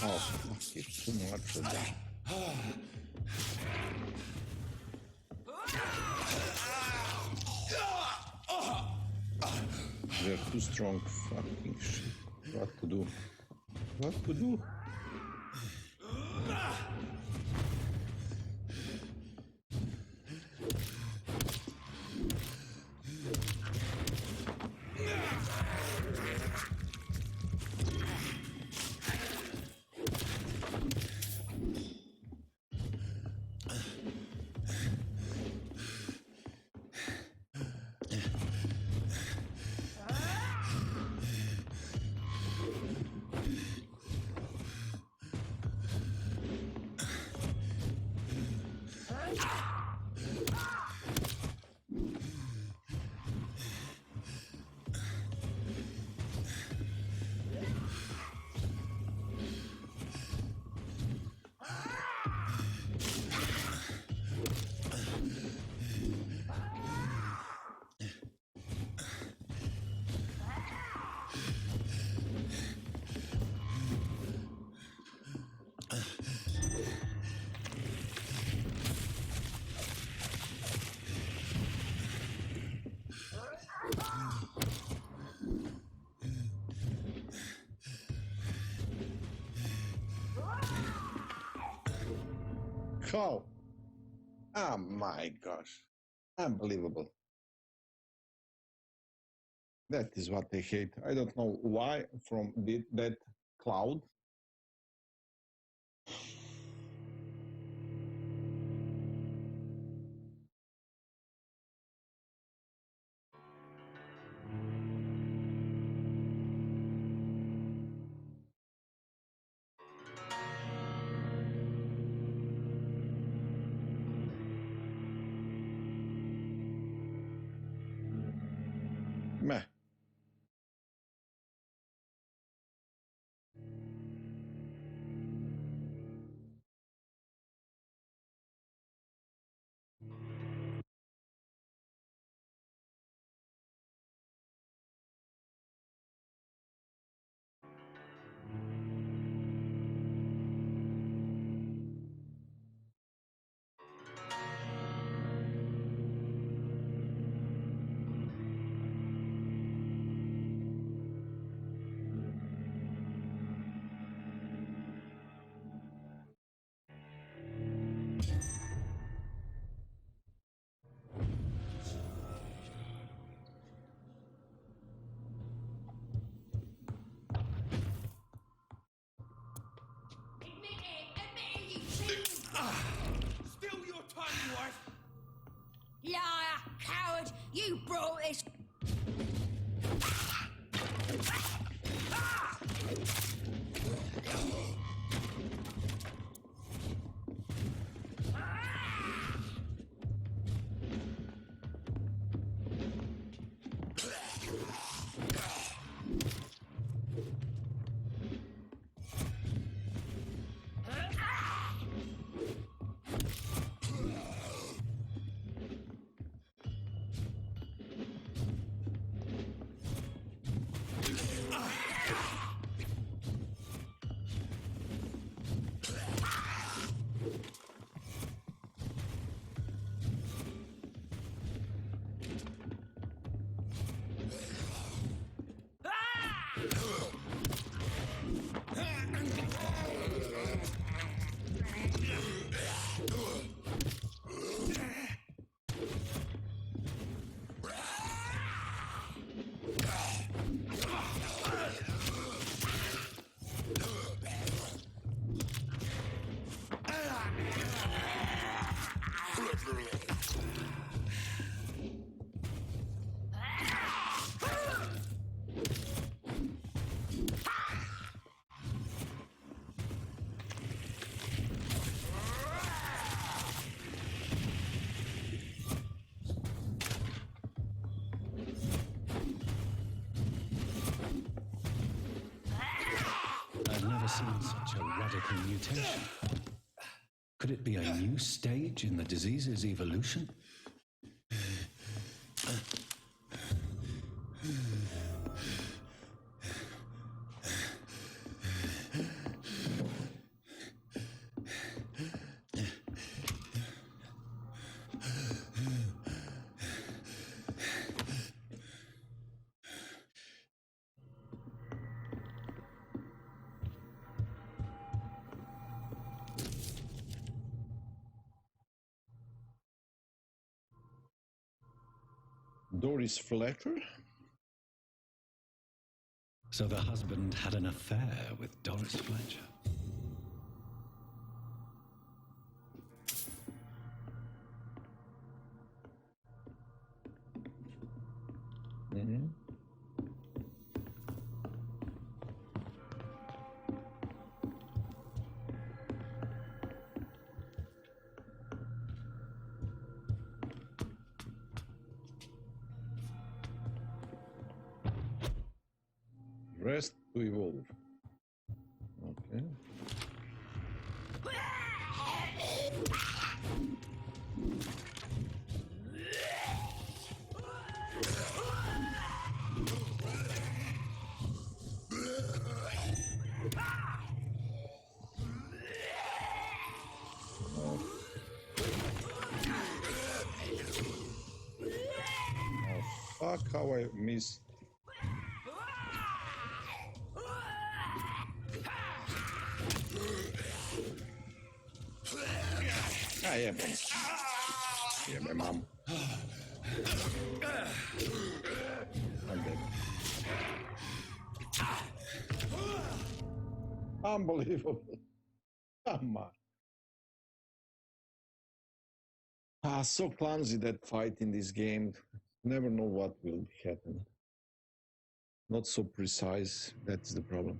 Oh, fuck, it's too much for that. They're too strong. Fucking shit. What to do? What to do? How? Oh my gosh. Unbelievable. That is what I hate. I don't know why from that cloud. Meh. Still your tiny wife! Liar, coward! You brought this. I've never seen such a radical mutation. Could it be a new stage in the disease's evolution? Doris Fletcher? So the husband had an affair with Doris Fletcher. Mm-hmm. Rest to evolve. Okay. Fuck how I missed. jebem. Jebem, mam. I'm dead. Unbelievable. Come on. So clumsy that fight in this game. Never know what will happen. Not so precise. That's the problem.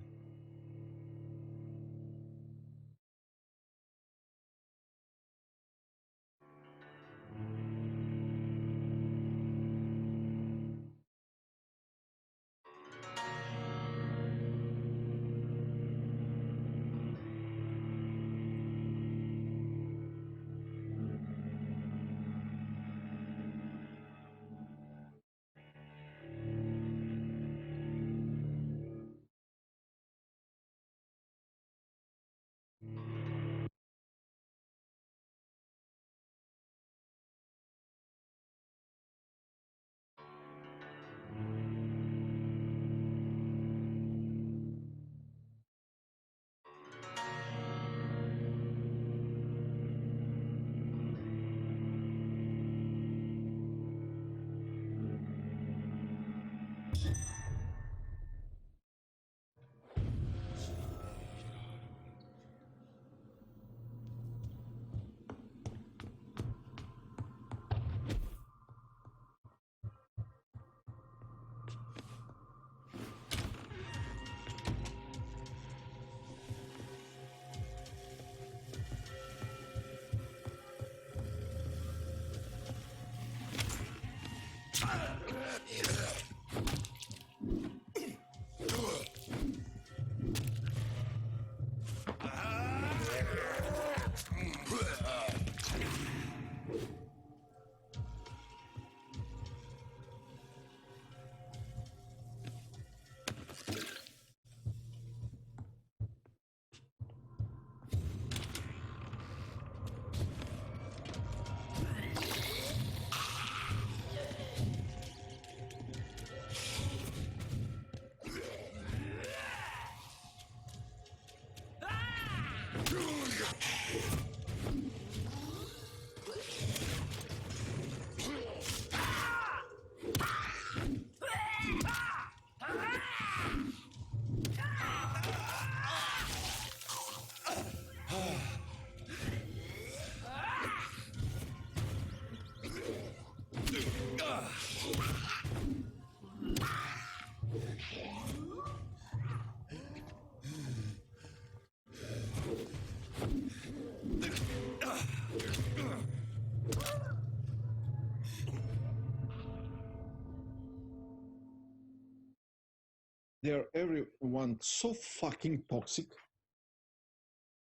They're everyone so fucking toxic.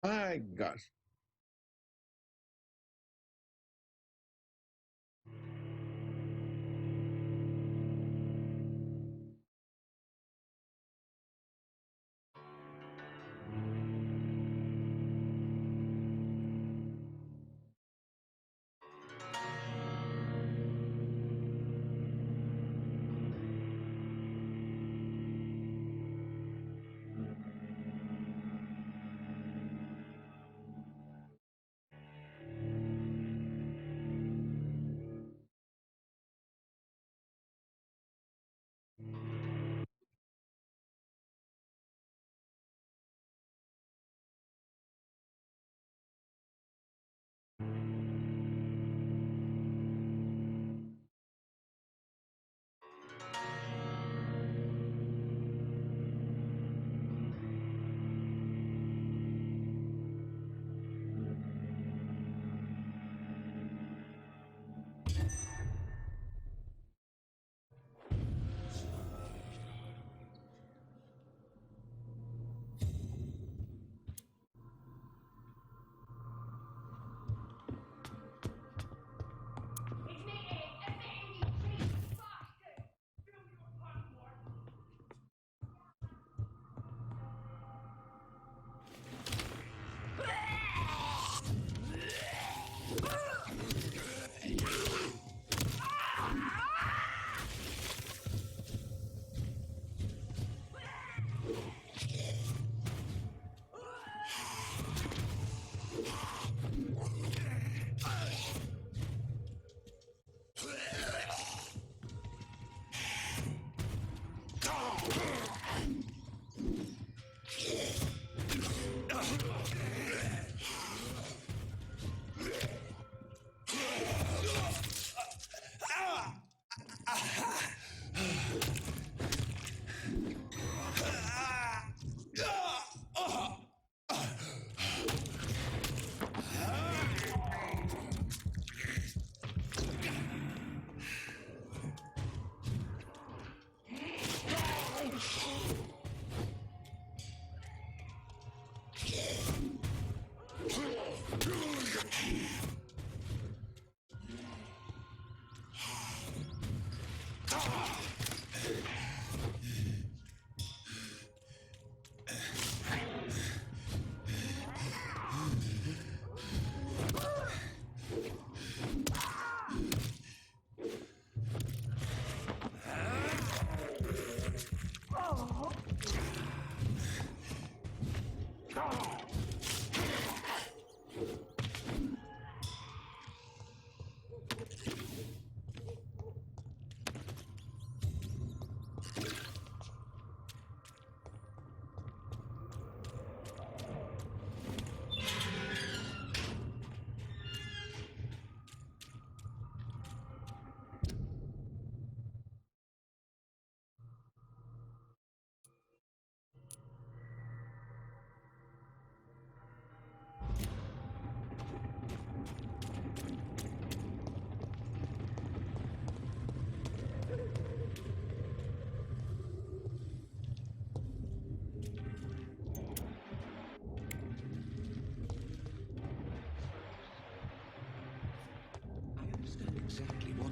My gosh.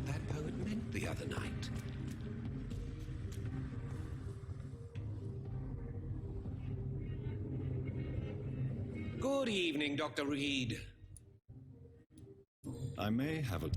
what that poet meant the other night. Good evening, Dr. Reid. I may have a...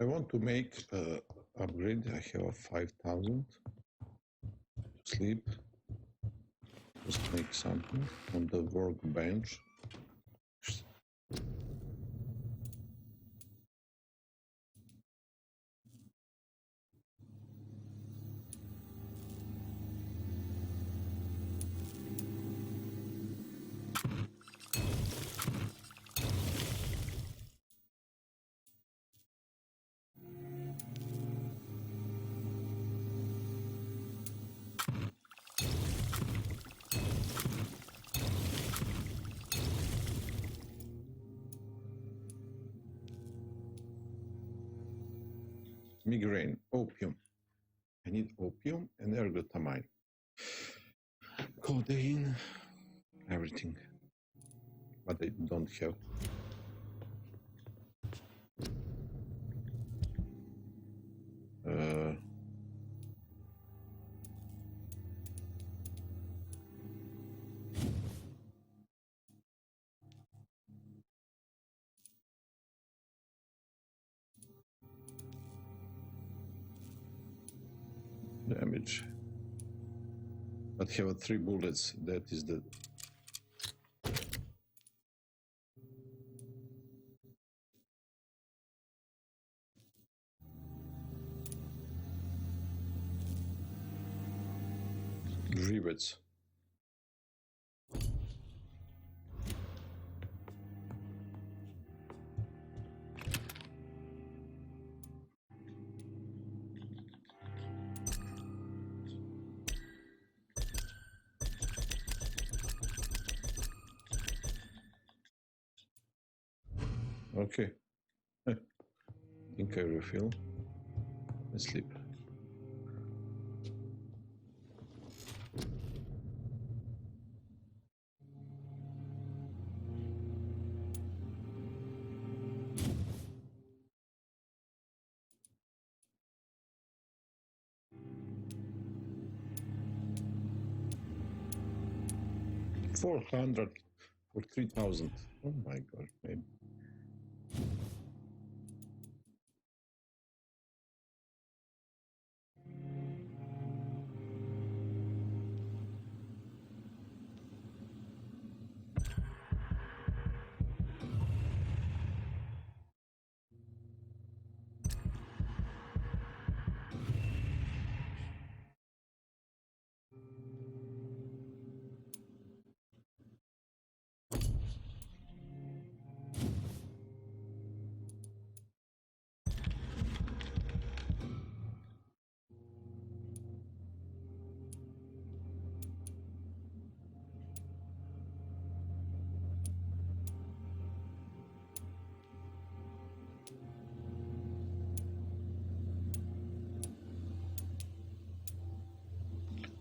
I want to make upgrade. I have a 5,000 to sleep. Just make something on the workbench. Migraine, opium. I need opium and ergotamine. Codeine, everything. But I don't have. Damage. But have 3 bullets. That is the. Rivets. Okay. I think I refill and sleep. $400 for 3,000. Oh my God, man.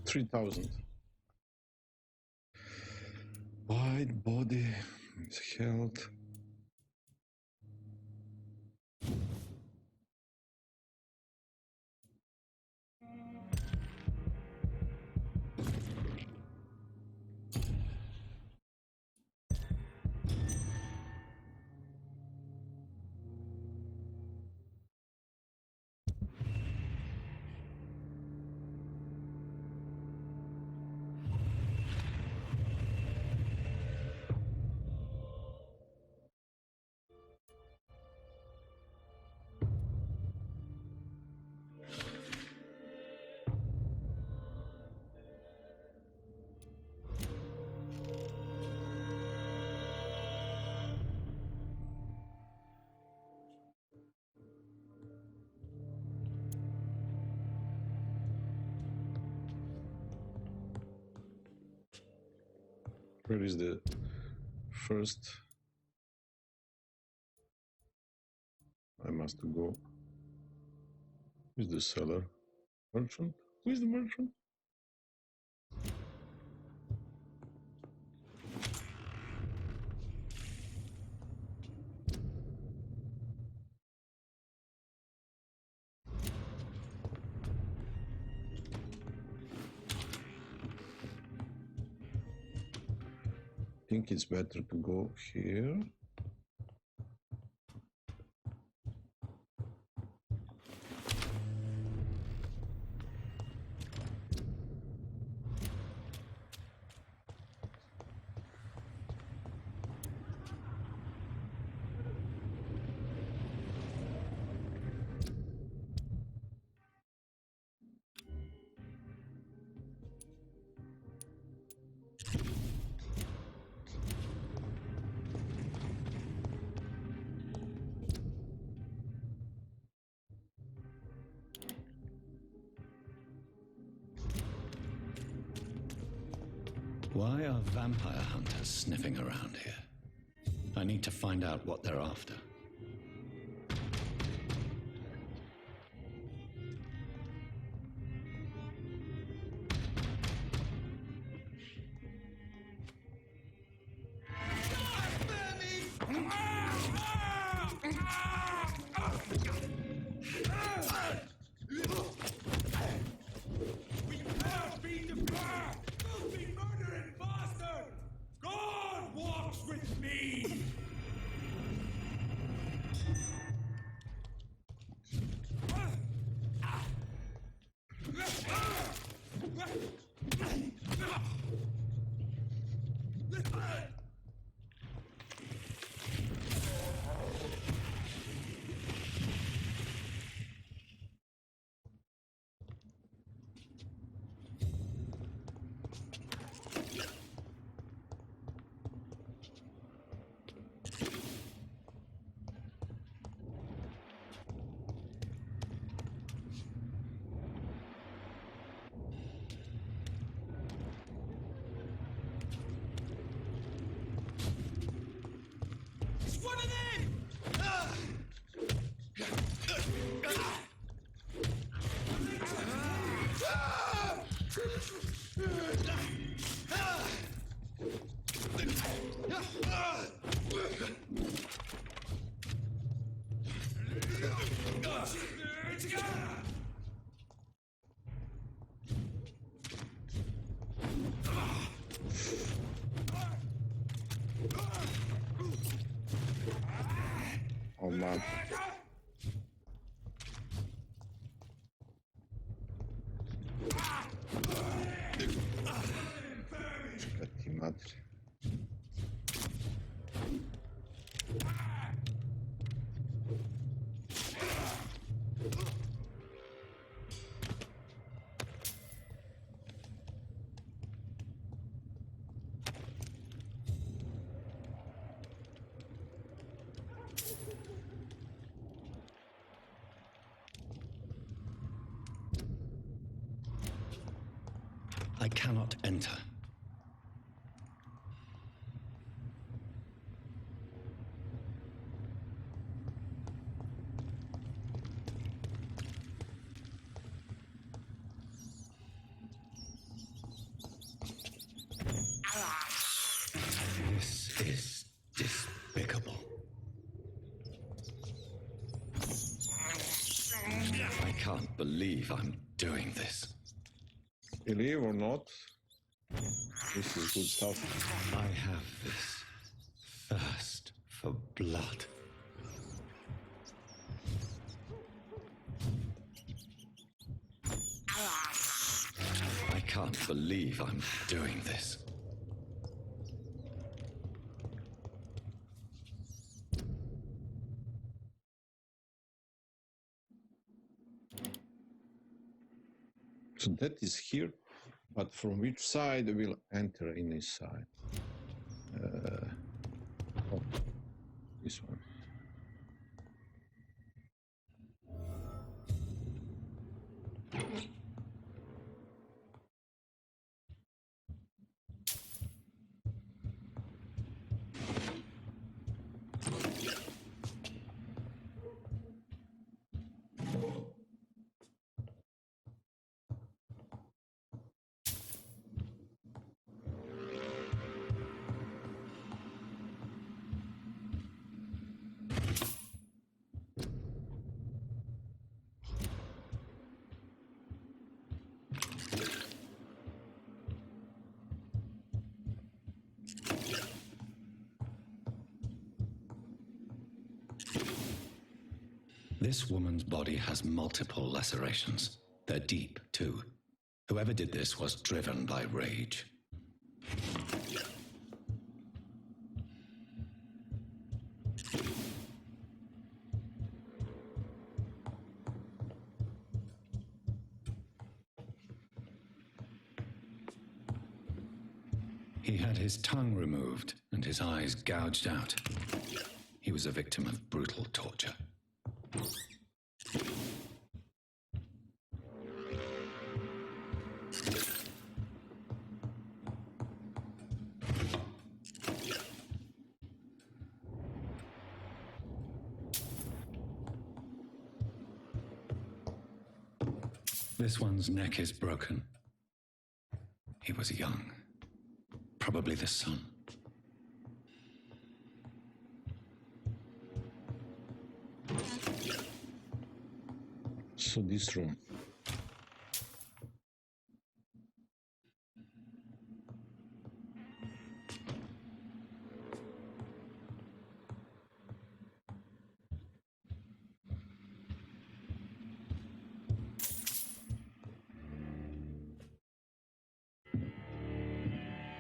$3,000. Wide body, health. Where is the first? I must go. Who is the seller? Merchant? Who is the merchant? I think it's better to go here. Why are vampire hunters sniffing around here? I need to find out what they're after. Oh man. Čekati matri. I cannot enter. This is despicable. I can't believe I'm doing this. Believe or not, this is good stuff. I have this thirst for blood. I can't believe I'm doing this. So that is here, but from which side will enter in this side? Oh, this one. This woman's body has multiple lacerations. They're deep, too. Whoever did this was driven by rage. He had his tongue removed and his eyes gouged out. He was a victim of brutal torture. This one's neck is broken. He was young. Probably the son. So this room.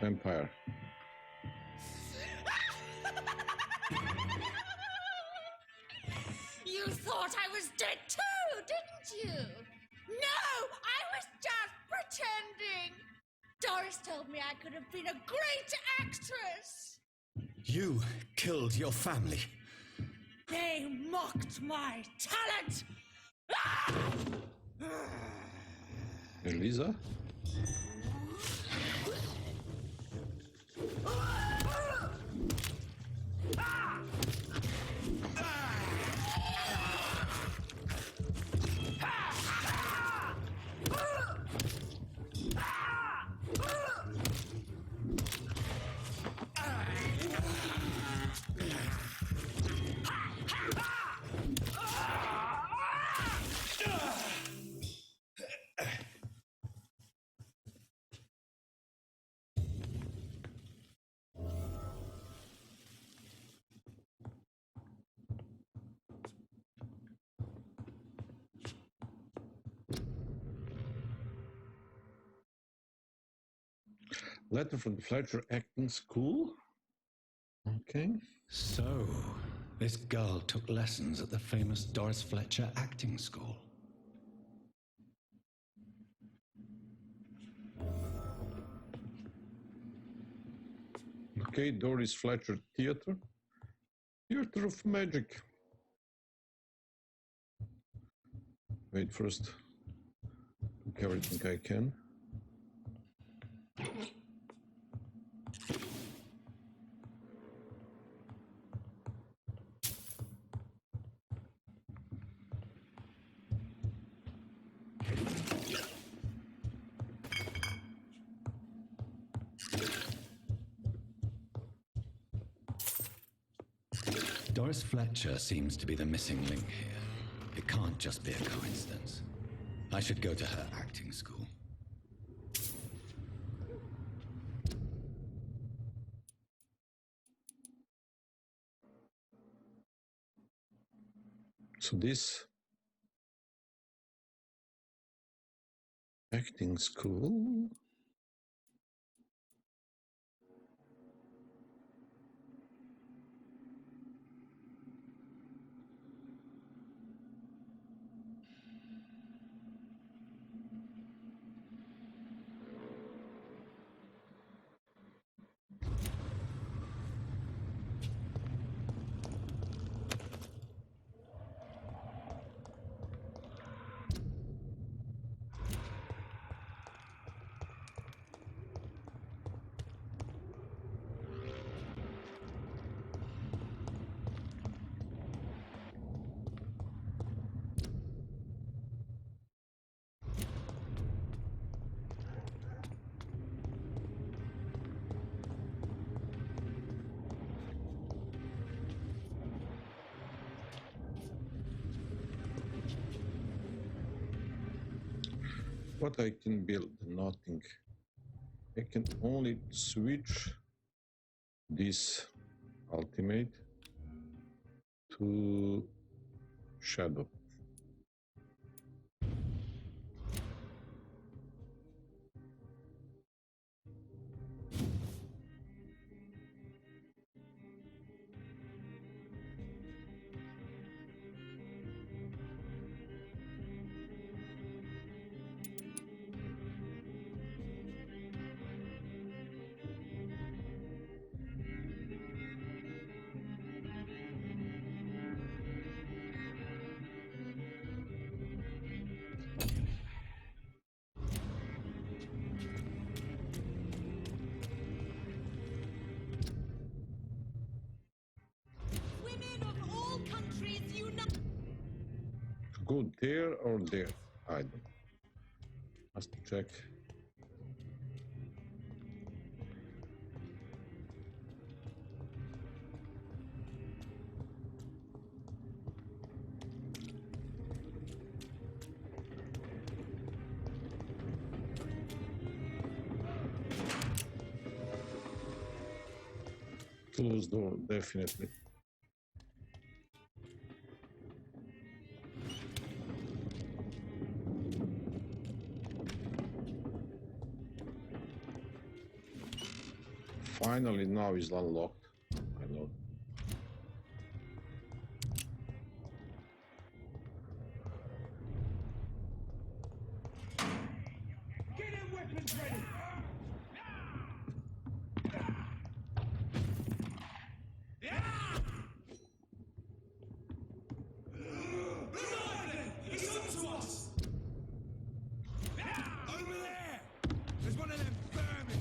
Vampire. You thought I was dead too, didn't you? No, I was just pretending. Doris told me I could have been a great actress. You killed your family. They mocked my talent. Elisa? Letter from the Fletcher acting school. Okay. So, this girl took lessons at the famous Doris Fletcher acting school. Okay, Doris Fletcher Theater. Theater of Magic. Wait, first. Took everything I can. Doris Fletcher seems to be the missing link here. It can't just be a coincidence. I should go to her acting school. So this acting school. What I can build? Nothing. I can only switch this ultimate to shadow. Women of all countries unite. Go there or there? I don't know. Must check. Closed door, definitely. Finally, now is unlocked. I know. He's up to us! Over there! There's one of them vermin!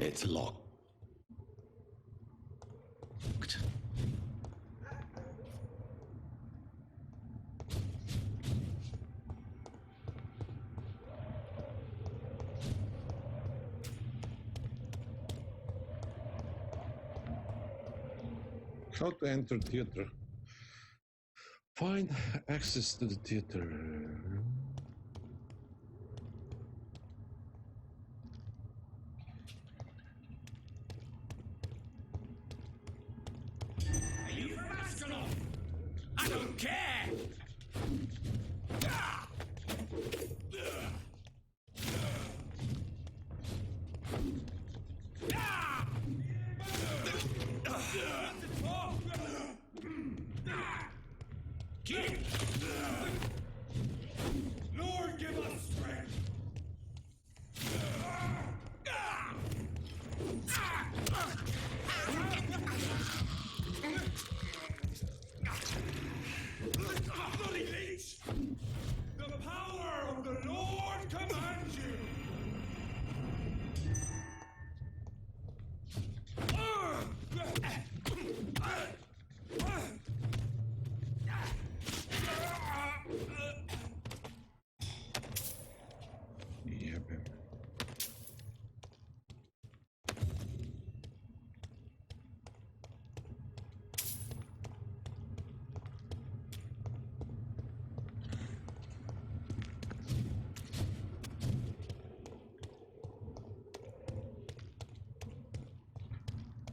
It's locked. How to enter theater? Find access to the theater. Are you from Ascalon? I don't care! Lord, give us strength! Bloody leech! The power of the Lord commands you! Yeah, baby.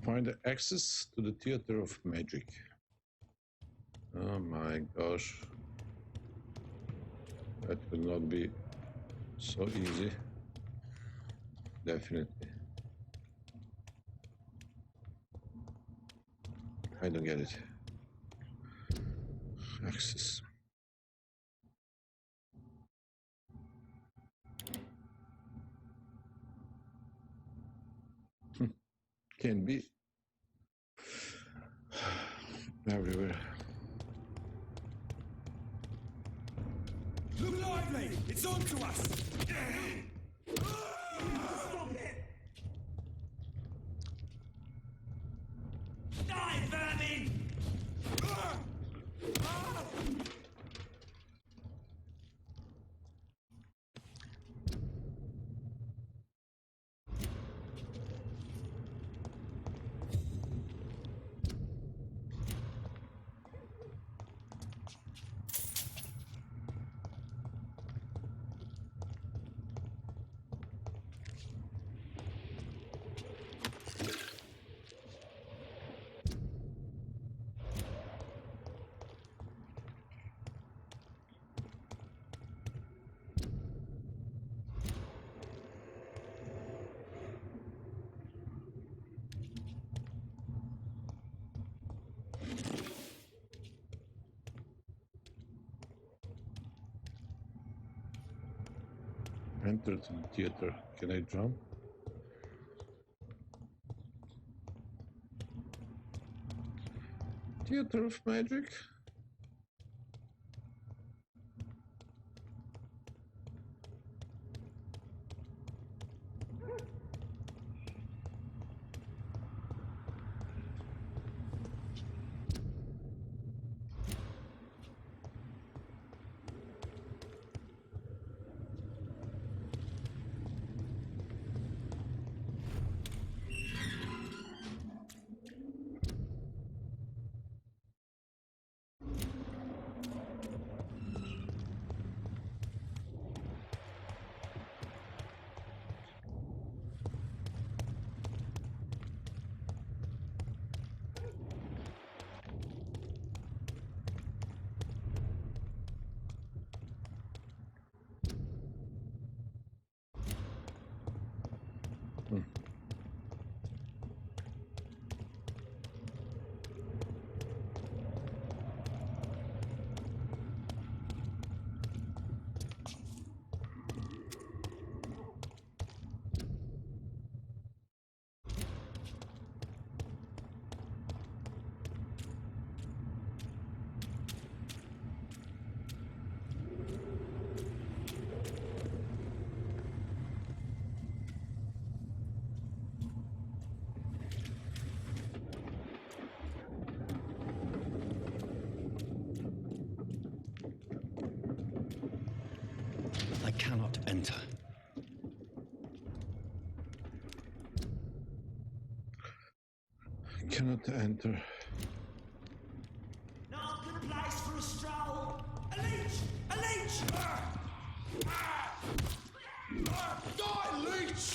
Find access to the theater of magic. Oh my gosh. That will not be so easy. Definitely. I don't get it. Access. Can be everywhere. Look lively! It's on to us! Stop it! Die, vermin! Entered the theater. Can I jump? Theater of Magic? I cannot enter. Cannot enter. Not good place for a stroll. A leech! A leech! Die, leech!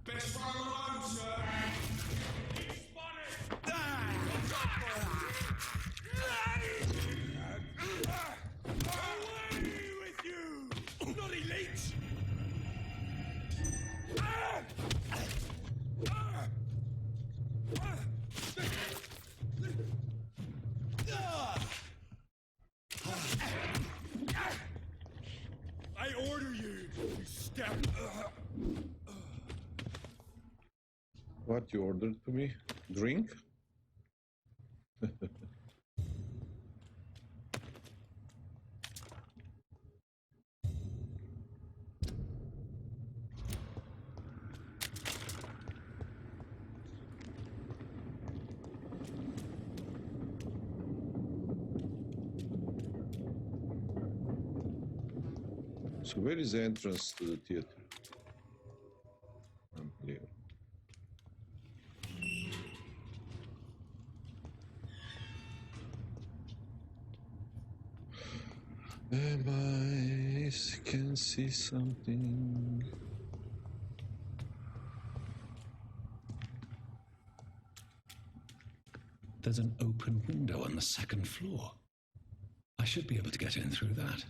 Best one alone, sir. He's spotted. Away with you, bloody leech! I order you to step. What you ordered to me? Drink? So where is the entrance to the theater? Unbelievable. My eyes can see something. There's an open window on the second floor. I should be able to get in through that.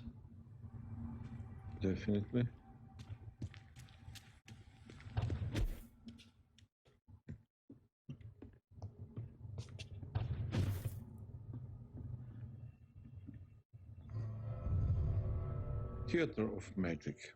Definitely. Theater of Magic.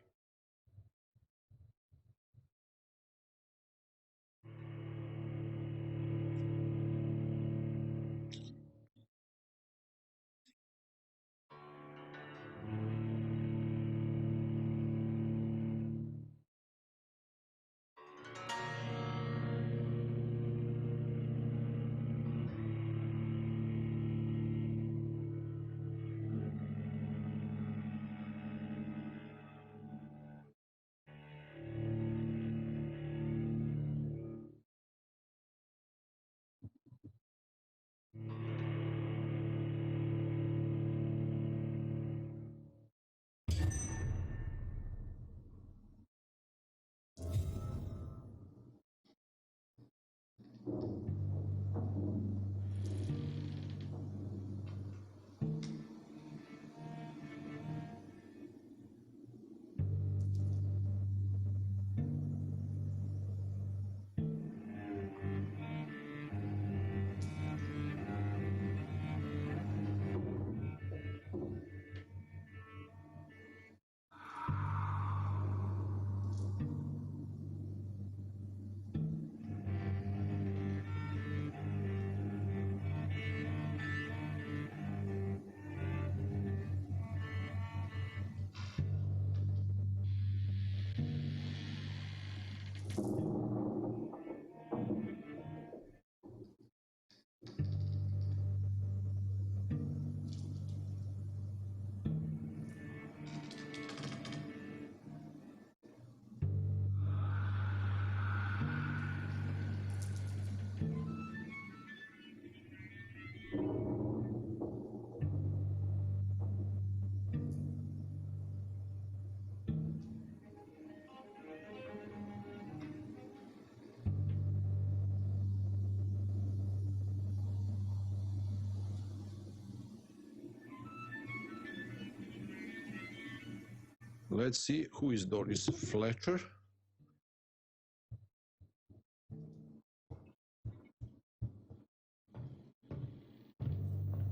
Let's see who is Doris Fletcher.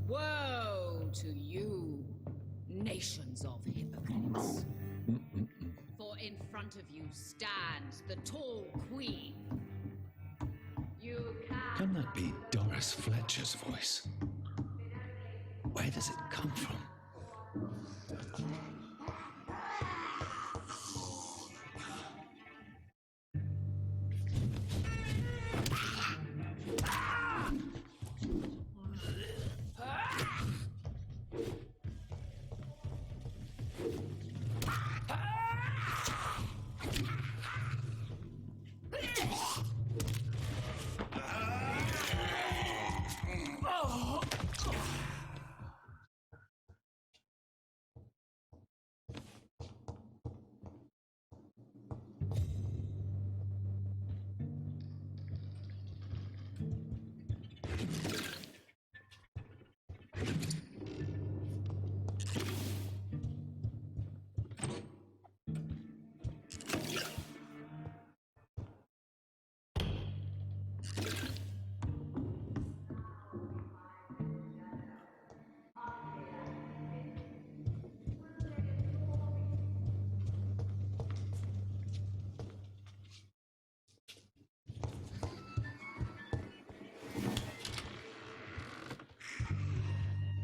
Woe to you, nations of hypocrites. For in front of you stands the tall queen. You Can that be Doris Fletcher's voice? Where does it come from?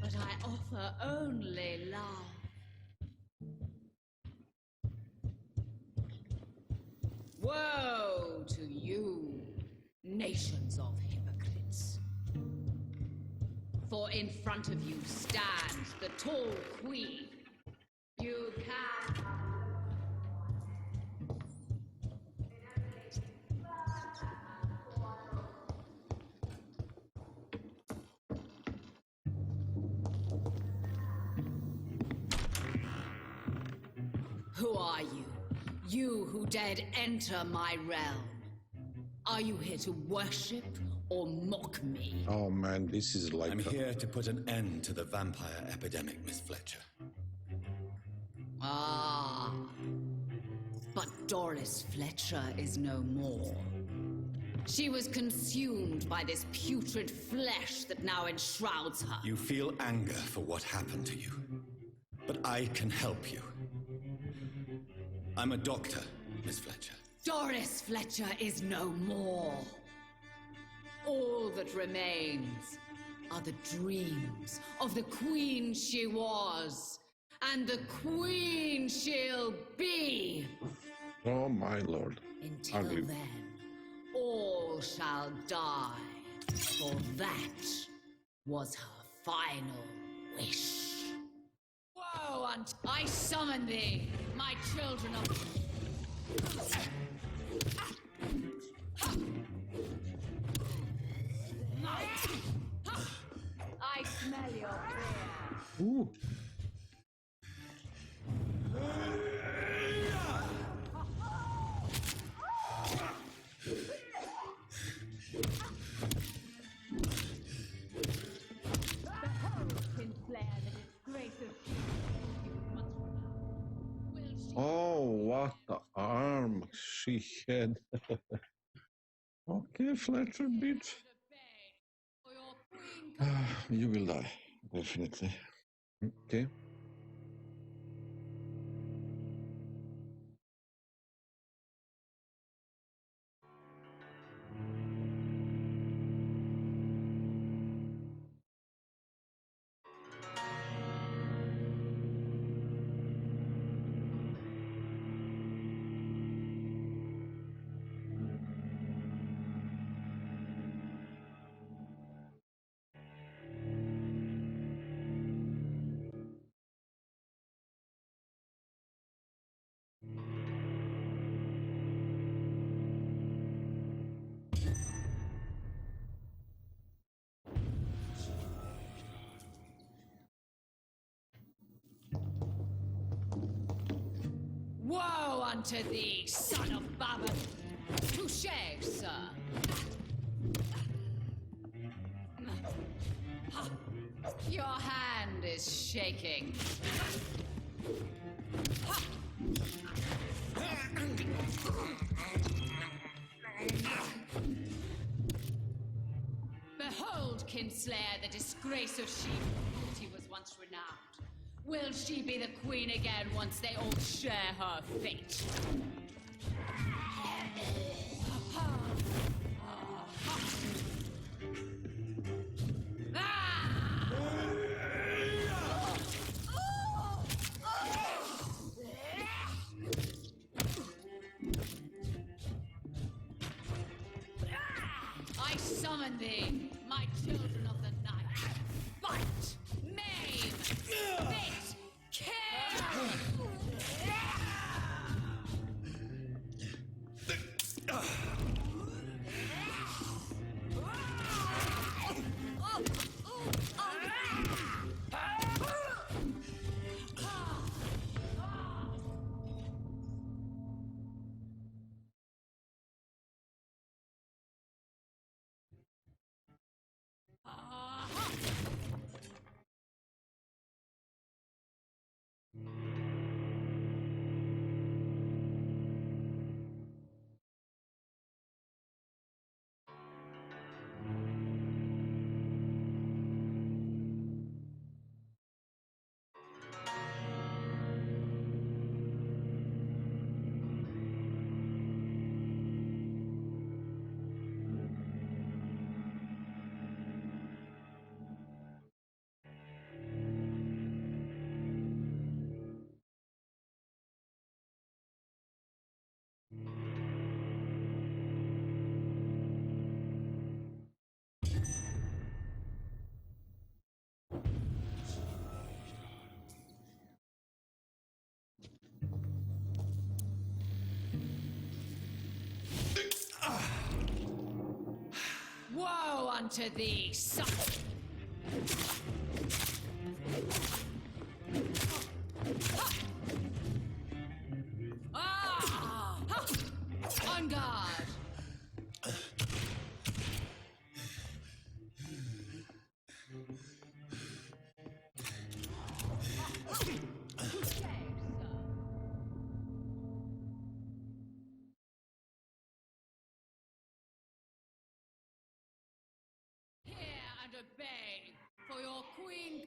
but I offer only love. Woe to you, nations of hypocrites. For in front of you stands the tall queen. You can... Who are you? You who dared enter my realm. Are you here to worship or mock me? Oh man, this is like I'm here to put an end to the vampire epidemic, Miss Fletcher. Ah. But Doris Fletcher is no more. She was consumed by this putrid flesh that now enshrouds her. You feel anger for what happened to you, but I can help you. I'm a doctor, Miss Fletcher. Doris Fletcher is no more. All that remains are the dreams of the queen she was, and the queen she'll be. Oh my lord. Until Ugly. then, all shall die, for that was her final wish. Woe unto I summon thee, my children of... I smell your fear. Ooh. Oh, what the arm she had. Okay, Fletcher, bitch. You will die, definitely. Okay. Woe unto thee, son of Babel! Touche, sir! Your hand is shaking. Behold, Kinslayer, the disgrace of she who was once renowned. Will she be the queen again once they all share her fate? I summon thee, my children of the night. Fight! Maim! Spit! Kill! Woe unto thee, son! Ah! On guard! And obey, for your queen...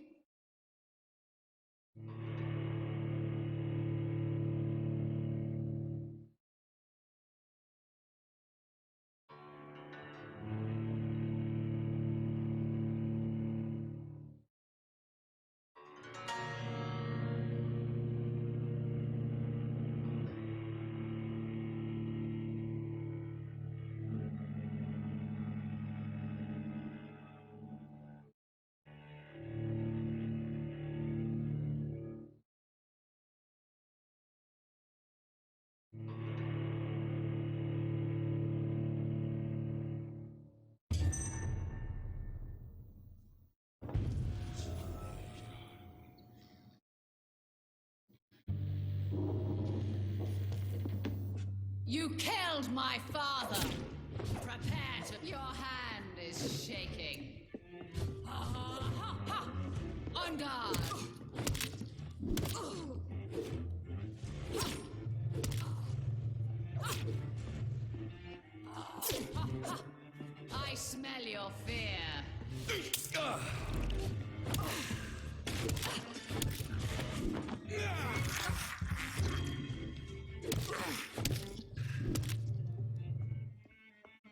You killed my father! Prepare to... Your hand is shaking. On guard! I smell your fear.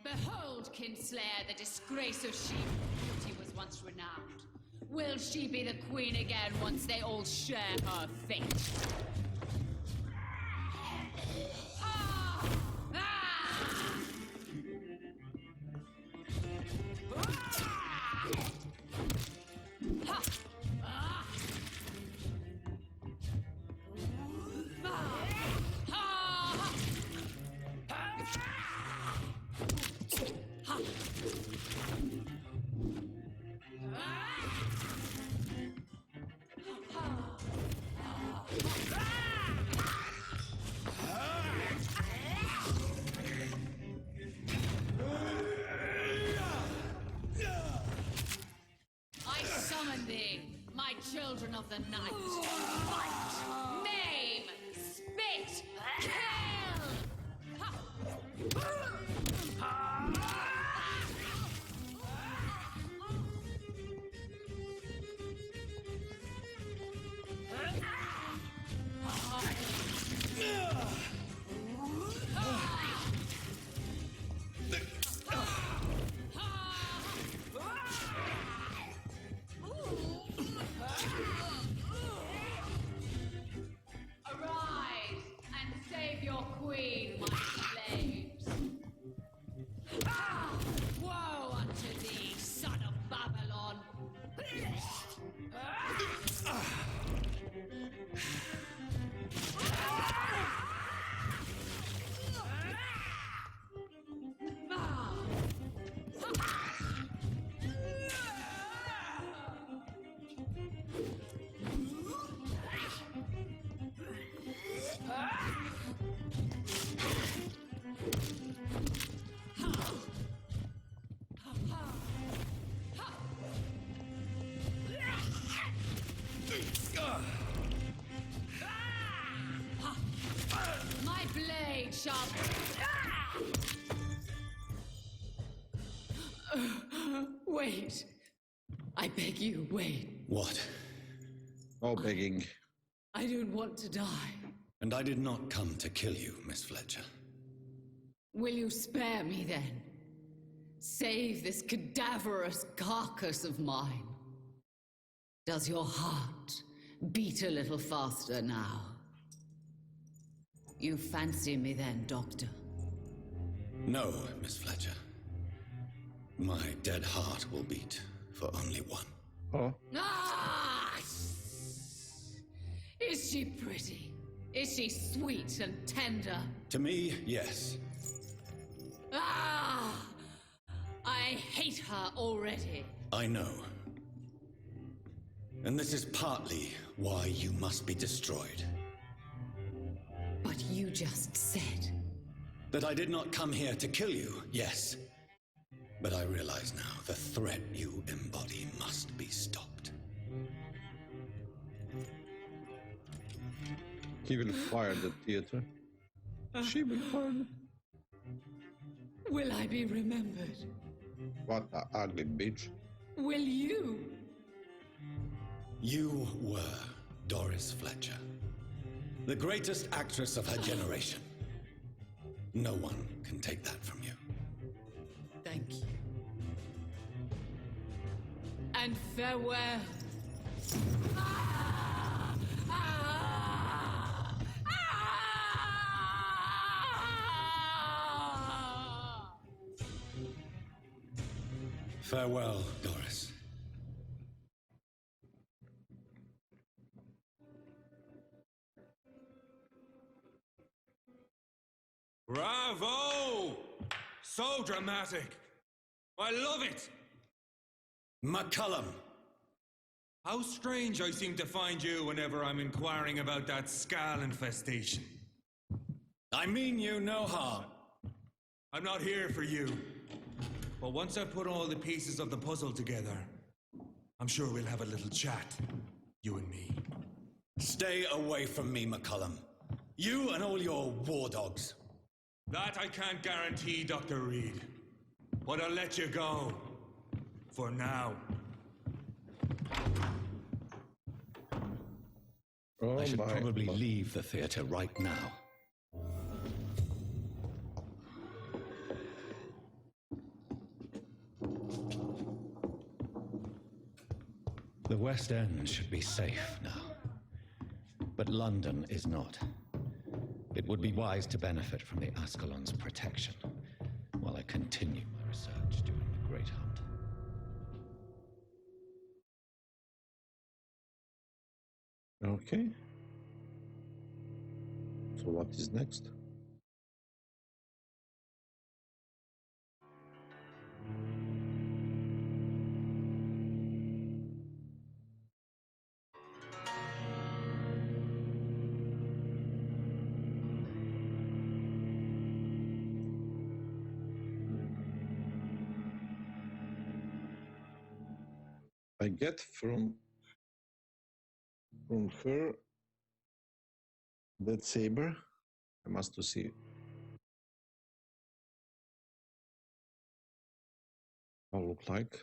Behold, Kinslayer, the disgrace of she who was once renowned. Will she be the queen again once they all share her fate? Children of the night, fight, maim, spit, My blade shall... Wait. I beg you, wait. What? No begging. I don't want to die. And I did not come to kill you, Miss Fletcher. Will you spare me then? Save this cadaverous carcass of mine. Does your heart beat a little faster now? You fancy me then, Doctor? No, Miss Fletcher. My dead heart will beat for only one. Oh, Ah! Is she pretty? Is she sweet and tender? To me, yes. Ah! I hate her already. I know. And this is partly why you must be destroyed. But you just said... That I did not come here to kill you, yes. But I realize now the threat you embody must be stopped. he will fire the theater. She will fire it. Will I be remembered? What a ugly bitch. Will you? You were Doris Fletcher, the greatest actress of her generation. No one can take that from you. Thank you. And farewell. Ah! Ah! Ah! Farewell, Doris. Bravo! So dramatic. I love it. McCullum! How strange I seem to find you whenever I'm inquiring about that Skal infestation. I mean you no harm. I'm not here for you. But once I've put all the pieces of the puzzle together, I'm sure we'll have a little chat, you and me. Stay away from me, McCullum. You and all your war dogs. That I can't guarantee, Dr. Reid. But I'll let you go. For now. Oh, I should my probably God. leave the theater right now. The West End should be safe now. But London is not. It would be wise to benefit from the Ascalon's protection while I continue my research during the Great Hunt. Okay. So what is next? I get from her that saber. I must to see how look like,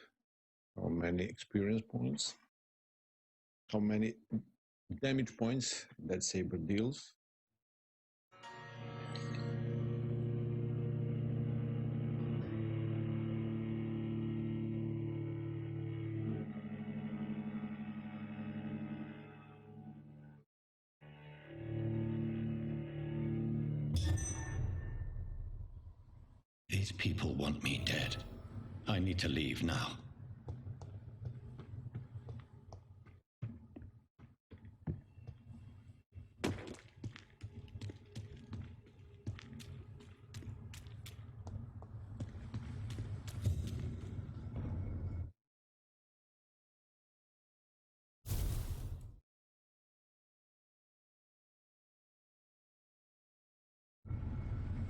how many experience points, how many damage points that saber deals. These people want me dead. I need to leave now.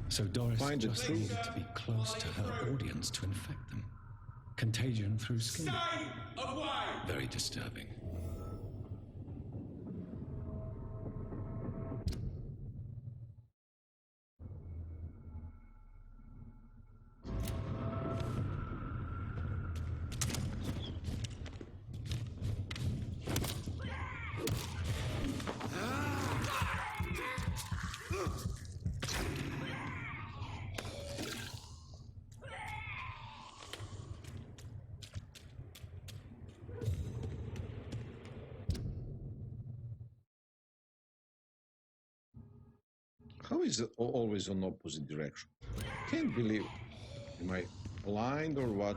So Doris Find the just truth. needed to be close to her audience to infect them. Contagion through skin. Very disturbing. How is it always on opposite direction? Can't believe. Am I blind or what?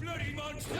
Bloody monster!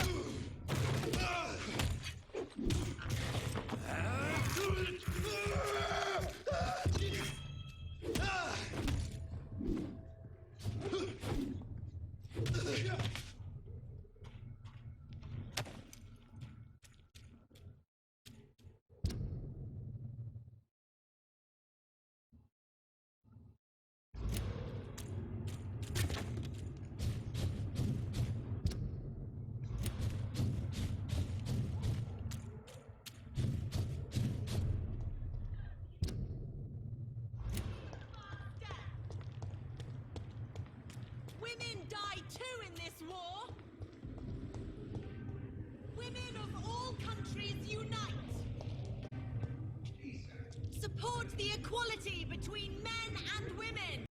Women die too in this war! Women of all countries unite! Support the equality between men and women!